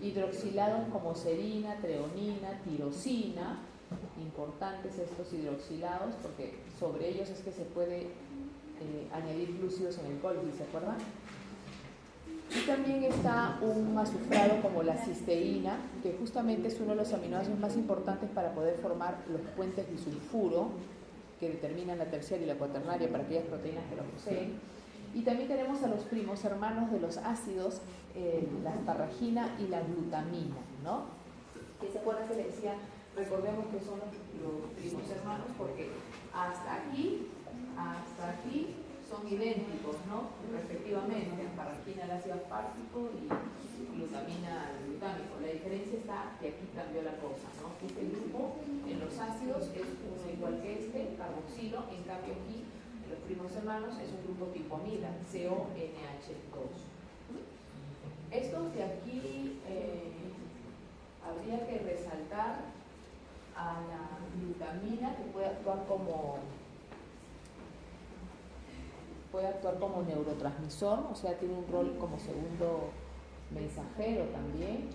hidroxilados como serina, treonina, tirosina, importantes estos hidroxilados porque sobre ellos es que se puede añadir glúcidos en el Golgi, ¿se acuerdan? Y también está un azufrado como la cisteína, que justamente es uno de los aminoácidos más importantes para poder formar los puentes disulfuro que determinan la terciaria y la cuaternaria para aquellas proteínas que lo poseen. Y también tenemos a los primos hermanos de los ácidos, la asparragina y la glutamina, ¿no? Que se acuerdan que le decía, recordemos que son los primos hermanos porque hasta aquí son idénticos, ¿no? Respectivamente, asparragina el ácido aspartico y glutamina el glutámico. La diferencia está que aquí cambió la cosa, ¿no? Este grupo en los ácidos es uno igual que este, carboxilo, en cambio aquí los primos hermanos es un grupo tipo amida, CONH2. Estos de aquí habría que resaltar a la glutamina, que puede actuar como neurotransmisor, o sea, tiene un rol como segundo mensajero también.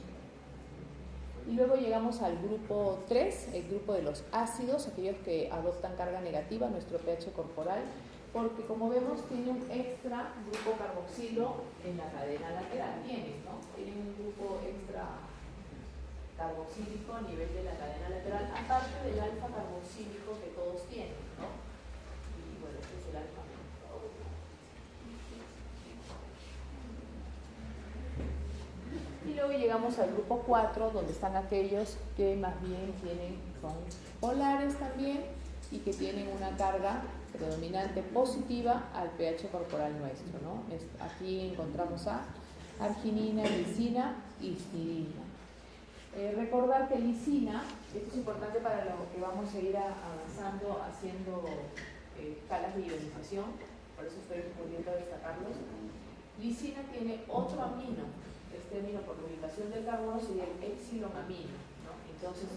Y luego llegamos al grupo 3, el grupo de los ácidos, aquellos que adoptan carga negativa a nuestro pH corporal, porque como vemos tiene un extra grupo carboxilo en la cadena lateral, tienen un grupo extra carboxílico a nivel de la cadena lateral, aparte del alfa carboxílico que todos tienen, ¿no? Y bueno, este es el alfa. Y luego llegamos al grupo 4, donde están aquellos que más bien son polares también y que tienen una carga predominante positiva al pH corporal nuestro, ¿no? Aquí encontramos a arginina, lisina y histidina. Recordar que lisina, esto es importante para lo que vamos a ir avanzando haciendo escalas de ionización, por eso estoy pudiendo destacarlos. Lisina tiene otro amino. Este amino por la ubicación del carbono sería el epsilon amino, ¿no? ¿no? Entonces,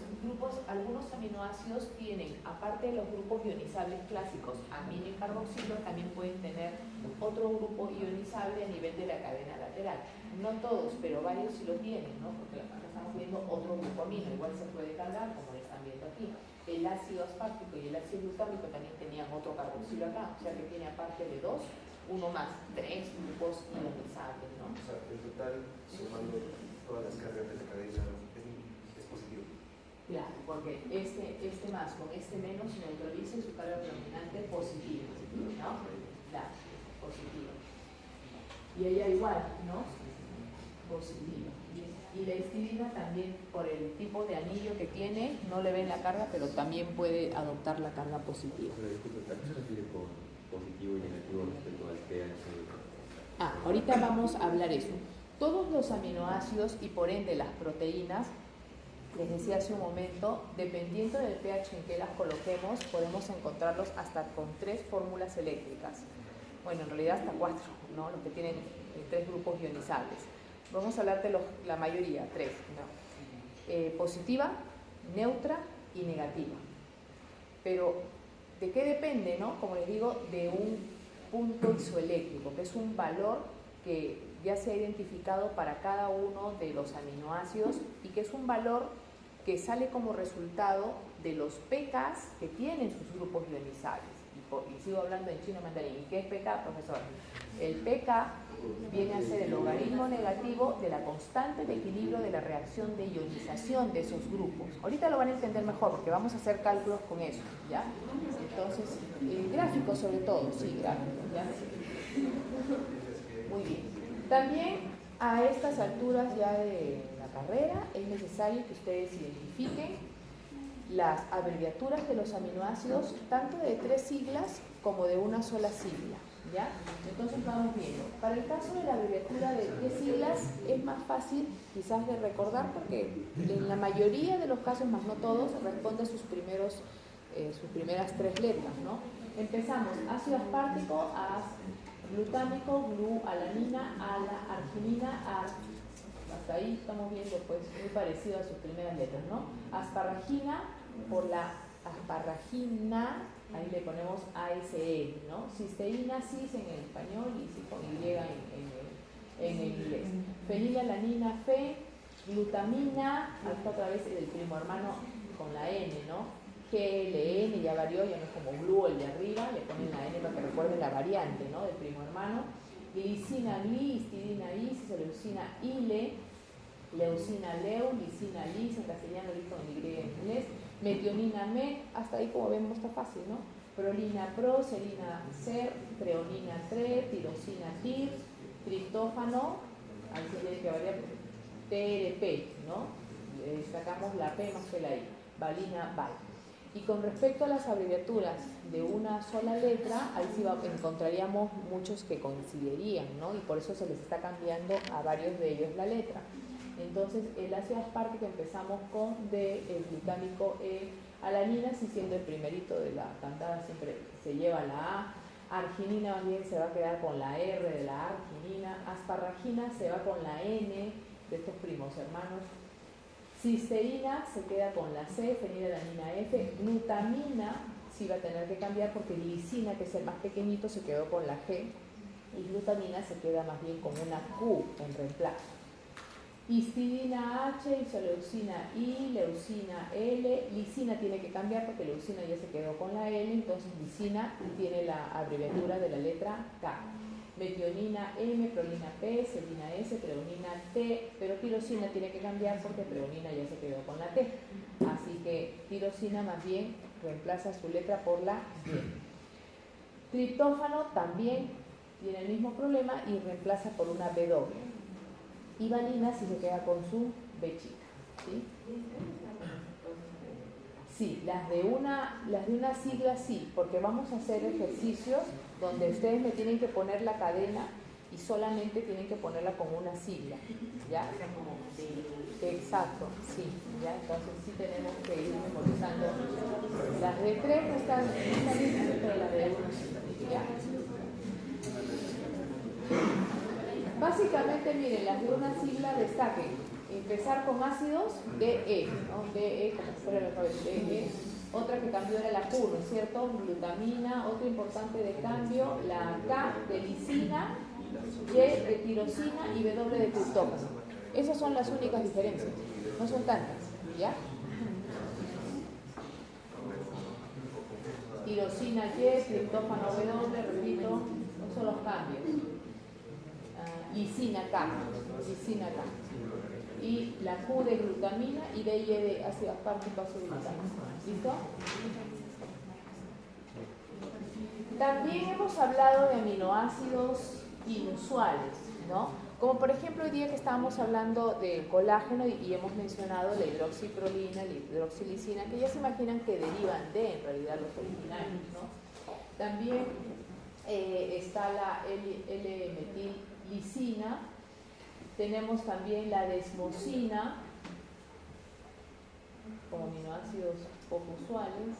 algunos aminoácidos tienen, aparte de los grupos ionizables clásicos, amino y carboxilo, también pueden tener otro grupo ionizable a nivel de la cadena lateral. No todos, pero varios sí lo tienen, ¿no? Porque acá estamos viendo otro grupo amino, igual se puede cargar, como lo están viendo aquí. El ácido aspartico y el ácido glutámico también tenían otro carboxilo acá, o sea que tiene aparte de dos, uno más, 3 grupos ionizables, ¿no? O sea, en total, sumando todas las cargas de la cadena, es positivo. Claro, porque este más con este menos neutraliza su carga predominante positiva, ¿no? Claro, positiva. Y ella igual, ¿no? Positiva. Y la histidina también, por el tipo de anillo que tiene, no le ven la carga, pero también puede adoptar la carga positiva. Pero disculpe, ¿a qué se refiere con positivo y negativo respecto al pH? Ahorita vamos a hablar eso. Todos los aminoácidos y por ende las proteínas, les decía hace un momento, dependiendo del pH en que las coloquemos, podemos encontrarlos hasta con 3 fórmulas eléctricas. Bueno, en realidad hasta 4, ¿no? Los que tienen 3 grupos ionizables. Vamos a hablar de la mayoría, 3, ¿no? Positiva, neutra y negativa. Pero, ¿de qué depende, no? Como les digo, de un punto isoeléctrico, que es un valor que ya se ha identificado para cada uno de los aminoácidos y que es un valor que sale como resultado de los pKs que tienen sus grupos ionizables. Y sigo hablando en chino mandarín. ¿Y qué es pK, profesor? El pK viene a ser el logaritmo negativo de la constante de equilibrio de la reacción de ionización de esos grupos. Ahorita lo van a entender mejor porque vamos a hacer cálculos con eso, ¿ya? Entonces, gráficos sobre todo, sí, gráficos, ¿ya? Muy bien. También a estas alturas ya de la carrera es necesario que ustedes identifiquen las abreviaturas de los aminoácidos, tanto de 3 siglas como de una sola sigla, ¿ya? Entonces vamos viendo. Para el caso de la abreviatura de 3 siglas es más fácil quizás de recordar porque en la mayoría de los casos, más no todos, responde sus primeras 3 letras, ¿no? Empezamos: ácido aspartico, glutámico, alanina, arginina, hasta ahí estamos viendo pues muy parecido a sus primeras letras, ¿no? Asparragina, por la asparragina, ahí le ponemos ASE, ¿no? Cisteína, cis en el español y cis con Y en el inglés. Fenilalanina, fe, glutamina, hasta otra vez el primo hermano con la N, ¿no? GLN, ya varió, ya no es como glú el de arriba, le ponen la N para que recuerden la variante, ¿no? Del primo hermano. Glicina, gli, histidina, is, leucina, ile, leucina, leu, lisina, lis, en castellano, lis con Y en inglés. Metionina, met, hasta ahí como vemos está fácil, ¿no? Prolina, pro, serina, ser, treonina, tre, tirosina, tir, triptófano, ahí se tiene que variar, TRP, ¿no? Sacamos la P más que la I, valina, val. Y con respecto a las abreviaturas de una sola letra, ahí sí encontraríamos muchos que coincidirían, ¿no? Y por eso se les está cambiando a varios de ellos la letra. Entonces, el ácido aspartico empezamos con D, el glutámico E, alanina, sí siendo el primerito de la cantada, siempre se lleva la A. Arginina más bien se va a quedar con la R de la arginina. Asparragina se va con la N de estos primos hermanos. Cisteína se queda con la C, fenilalanina F, glutamina sí va a tener que cambiar porque glicina, que es el más pequeñito, se quedó con la G y glutamina se queda más bien con una Q en reemplazo. Histidina H, isoleucina I, leucina L, lisina tiene que cambiar porque leucina ya se quedó con la L, entonces lisina tiene la abreviatura de la letra K. Metionina M, prolina P, serina S, treonina T, pero tirosina tiene que cambiar porque treonina ya se quedó con la T. Así que tirosina más bien reemplaza su letra por la Y. Triptófano también tiene el mismo problema y reemplaza por una B doble. Y valina si se queda con su B chica, ¿sí? Sí, las de una sigla sí, porque vamos a hacer ejercicios donde ustedes me tienen que poner la cadena y solamente tienen que ponerla con una sigla, ¿ya? Exacto, sí, ¿ya? Entonces sí tenemos que ir memorizando. Las de 3 no están listas, pero las de 1 ¿ya? Básicamente, miren, las de una sigla destaquen empezar con ácidos DE, ¿no? DE, como si fuera el alfabeto, DE. Otra que cambió era la Q, ¿no es cierto? Glutamina, otro importante de cambio, la K de lisina, Y de tirosina y W de triptófano. Esas son las únicas diferencias, no son tantas, ¿ya? Tirosina Y, triptófano W, repito, no son los cambios. Lisina K, lisina K. Y la Q de glutamina y de Y de ácido aspartico glutamico. ¿Listo? También hemos hablado de aminoácidos inusuales, ¿no? Como por ejemplo hoy día que estábamos hablando de colágeno y hemos mencionado la hidroxiprolina, la hidroxilisina, que ya se imaginan que derivan de en realidad los originales, ¿no? También está la L-metillisina, tenemos también la desmosina, como aminoácidos poco usuales.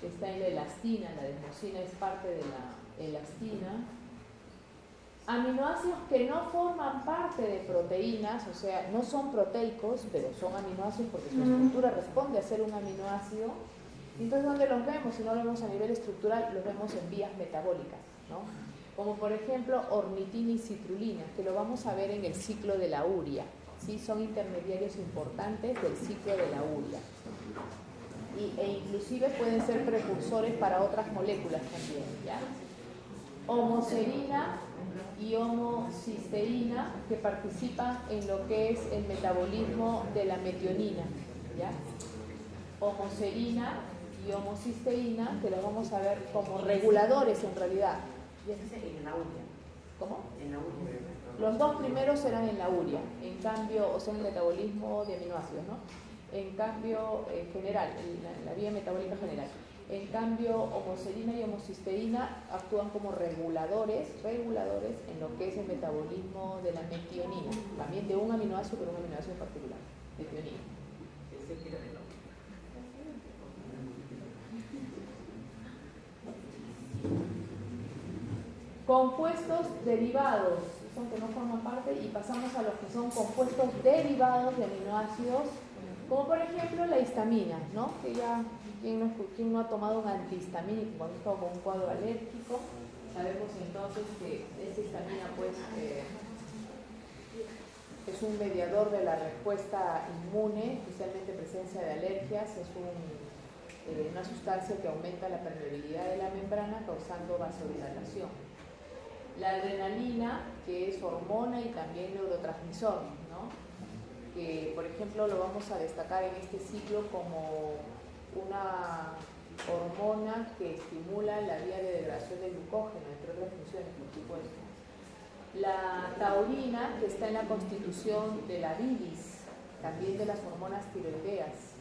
Está en la elastina, la desmosina es parte de la elastina. Aminoácidos que no forman parte de proteínas, o sea, no son proteicos, pero son aminoácidos porque su estructura responde a ser un aminoácido. Entonces, ¿dónde los vemos? Si no lo vemos a nivel estructural, los vemos en vías metabólicas, ¿no? Como por ejemplo ornitina y citrulina, que lo vamos a ver en el ciclo de la urea, ¿sí? Son intermediarios importantes del ciclo de la urea. E inclusive pueden ser precursores para otras moléculas también, ¿ya? Homoserina y homocisteína, que participan en lo que es el metabolismo de la metionina, ¿ya? Homoserina y homocisteína, que los vamos a ver como reguladores en realidad. En la urea. ¿Cómo? En la urea. Los dos primeros serán en la urea, en cambio, o sea, en el metabolismo de aminoácidos, ¿no? En cambio, general, en la vía metabólica general. En cambio, homoserina y homocisteína actúan como reguladores en lo que es el metabolismo de la metionina, también de un aminoácido, pero un aminoácido en particular, metionina. Compuestos derivados, son que no forman parte, y pasamos a los que son compuestos derivados de aminoácidos, como por ejemplo la histamina, ¿no? Que ya, ¿quién no ha tomado un antihistamínico cuando está con un cuadro alérgico? Sabemos entonces que esta histamina pues es un mediador de la respuesta inmune, especialmente presencia de alergias, es una sustancia que aumenta la permeabilidad de la membrana causando vasodilatación. La adrenalina, que es hormona y también neurotransmisor, ¿no? Que por ejemplo lo vamos a destacar en este ciclo como una hormona que estimula la vía de degradación del glucógeno, entre otras funciones, por supuesto. La taurina, que está en la constitución de la bilis, también de las hormonas tiroideas,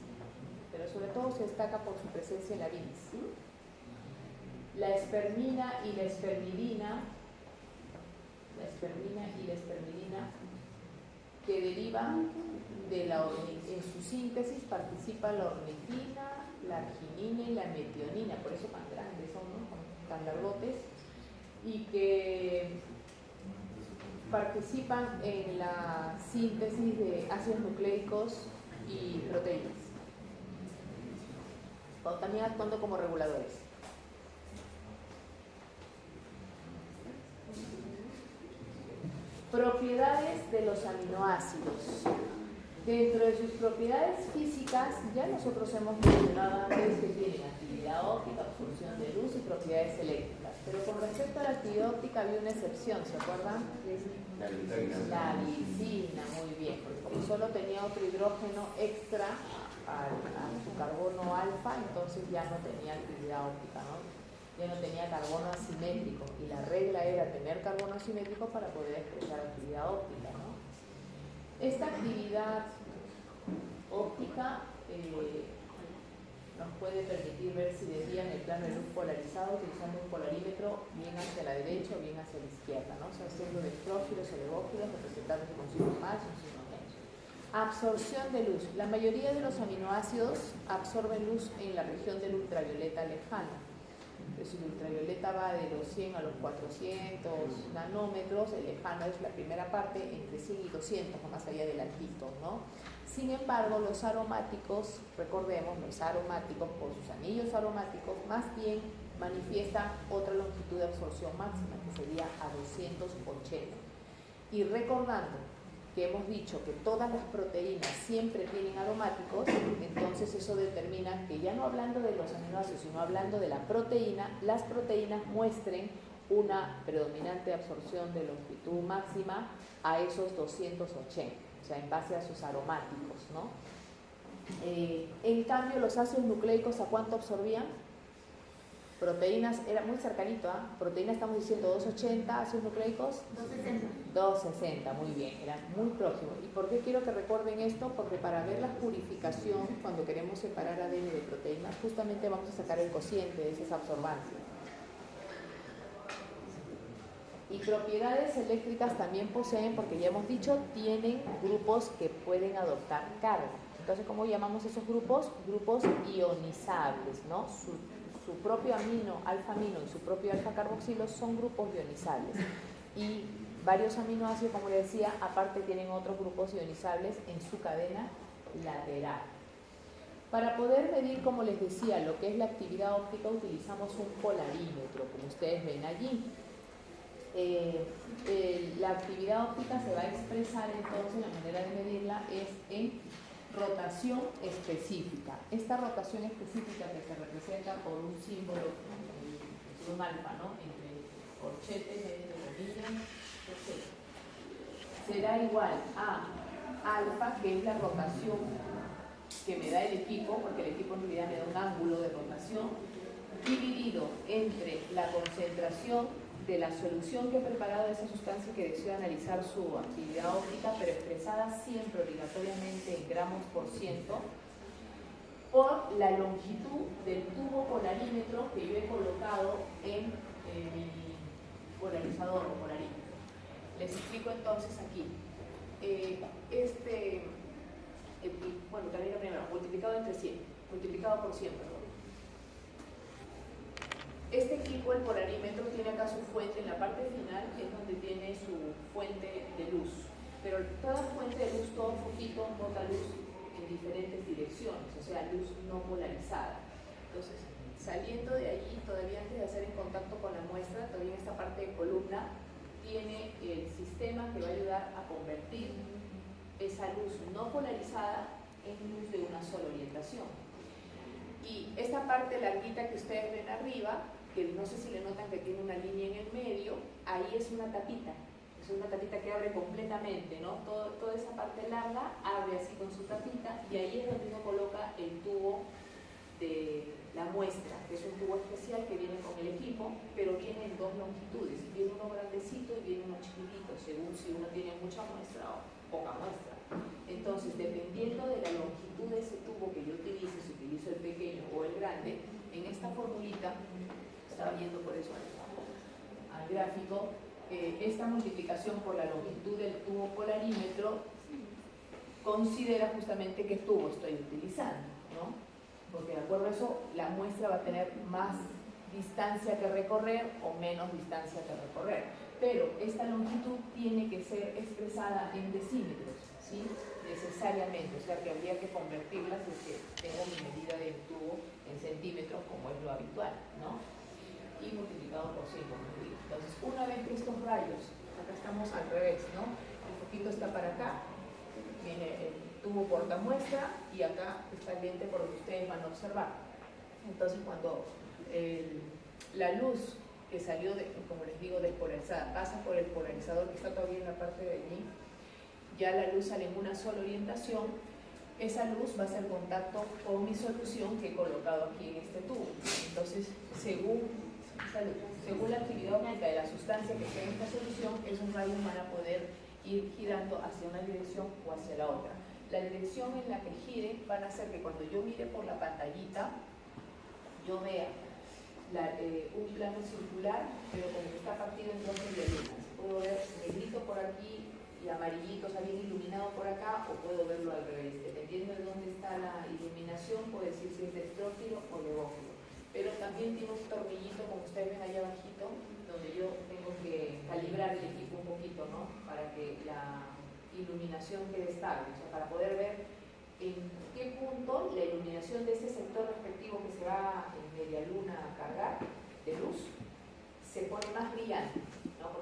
pero sobre todo se destaca por su presencia en la bilis. La espermina y la espermidina, que derivan de en su síntesis participa la ornitina, la arginina y la metionina, por eso tan grandes son, ¿no? Tan largotes, y que participan en la síntesis de ácidos nucleicos y proteínas, también actuando como reguladores. Propiedades de los aminoácidos. Dentro de sus propiedades físicas, ya nosotros hemos mencionado antes que tienen actividad óptica, absorción de luz y propiedades eléctricas. Pero con respecto a la actividad óptica había una excepción, ¿se acuerdan? La glicina, muy bien, porque como solo tenía otro hidrógeno extra a su carbono alfa, entonces ya no tenía actividad óptica, ¿no? Ya no tenía carbono asimétrico, y la regla era tener carbono asimétrico para poder expresar actividad óptica, ¿no? Esta actividad óptica nos puede permitir ver si desvían el plano de luz polarizado utilizando un polarímetro bien hacia la derecha o bien hacia la izquierda, ¿no? O sea, haciendo electrófilos o levófilos representados con signos más y signos menos. Absorción de luz. La mayoría de los aminoácidos absorben luz en la región del ultravioleta lejano. Entonces, el ultravioleta va de los 100 a los 400 nanómetros, el lejano es la primera parte, entre 100 y 200, o más allá del altito, ¿no? Sin embargo, los aromáticos, recordemos, los aromáticos, por sus anillos aromáticos, más bien manifiestan otra longitud de absorción máxima, que sería a 280. Y recordando que hemos dicho que todas las proteínas siempre tienen aromáticos, entonces eso determina que, ya no hablando de los aminoácidos, sino hablando de la proteína, las proteínas muestren una predominante absorción de longitud máxima a esos 280, o sea, en base a sus aromáticos, ¿no? En cambio, los ácidos nucleicos, ¿a cuánto absorbían? Proteínas, era muy cercanito, ¿ah? Proteínas estamos diciendo 280, ácidos nucleicos 260, muy bien, eran muy próximos. ¿Y por qué quiero que recuerden esto? Porque para ver la purificación, cuando queremos separar ADN de proteínas, justamente vamos a sacar el cociente de esas absorbancias. Y propiedades eléctricas también poseen, porque ya hemos dicho, tienen grupos que pueden adoptar carga. Entonces, ¿cómo llamamos esos grupos? Grupos ionizables, ¿no? Su propio amino, alfa-amino, y su propio alfa-carboxilo son grupos ionizables. Y varios aminoácidos, como les decía, aparte tienen otros grupos ionizables en su cadena lateral. Para poder medir, como les decía, lo que es la actividad óptica, utilizamos un polarímetro, como ustedes ven allí. La actividad óptica se va a expresar entonces, la manera de medirla es en rotación específica. Esta rotación específica, que se representa por un símbolo, un alfa, ¿no? Entre corchetes, medio de comillas, será igual a alfa, que es la rotación que me da el equipo, porque el equipo en realidad me da un ángulo de rotación, dividido entre la concentración de la solución que he preparado de esa sustancia que deseo analizar su actividad óptica, pero expresada siempre obligatoriamente en gramos por ciento, por la longitud del tubo polarímetro que yo he colocado en mi polarizador o polarímetro. Les explico entonces aquí. Bueno, también lo primero, multiplicado entre 100, multiplicado por 100, perdón. Este equipo, el polarímetro, tiene acá su fuente en la parte final, que es donde tiene su fuente de luz. Pero toda fuente de luz, todo foquito, bota luz en diferentes direcciones, o sea, luz no polarizada. Entonces, saliendo de allí, todavía antes de hacer en contacto con la muestra, todavía en esta parte de columna, tiene el sistema que va a ayudar a convertir esa luz no polarizada en luz de una sola orientación. Y esta parte larguita que ustedes ven arriba, que no sé si le notan que tiene una línea en el medio, ahí es una tapita. Es una tapita que abre completamente, ¿no? Toda esa parte larga abre así con su tapita, y ahí es donde uno coloca el tubo de la muestra, que es un tubo especial que viene con el equipo, pero viene en dos longitudes. Viene uno grandecito y viene uno chiquitito, según si uno tiene mucha muestra o poca muestra. Entonces, dependiendo de la longitud de ese tubo que yo utilice, si utilizo el pequeño o el grande, en esta formulita, estaba viendo por eso al gráfico, esta multiplicación por la longitud del tubo polarímetro considera justamente qué tubo estoy utilizando, ¿no? Porque de acuerdo a eso, la muestra va a tener más distancia que recorrer o menos distancia que recorrer. Pero esta longitud tiene que ser expresada en decímetros, ¿sí? Necesariamente, o sea que habría que convertirla si es que tengo mi medida del tubo en centímetros, como es lo habitual, ¿no? Y multiplicado por 100, como digo. Entonces, una vez que estos rayos, acá estamos al revés, ¿no? El foquito está para acá, viene el tubo portamuestra y acá está el lente por donde ustedes van a observar. Entonces, cuando la luz que salió, como les digo, despolarizada, pasa por el polarizador que está todavía en la parte de allí, ya la luz sale en una sola orientación, esa luz va a hacer contacto con mi solución que he colocado aquí en este tubo. Entonces, según la actividad óptica de la sustancia que está en esta solución, esos rayos van a poder ir girando hacia una dirección o hacia la otra. La dirección en la que giren van a hacer que cuando yo mire por la pantallita, yo vea un plano circular, pero como que está partido en dos medialunas. Puedo ver negrito por aquí y amarillito, o sea, bien iluminado por acá, o puedo verlo al revés. Dependiendo de dónde está la iluminación, puedo decir si es de estrófilo o de óculo. pero también tiene un tornillito, como ustedes ven allá abajito, donde yo tengo que calibrar el equipo un poquito, ¿no? Para que la iluminación quede estable, o sea, para poder ver en qué punto la iluminación de ese sector respectivo que se va en media luna a cargar de luz se pone más brillante.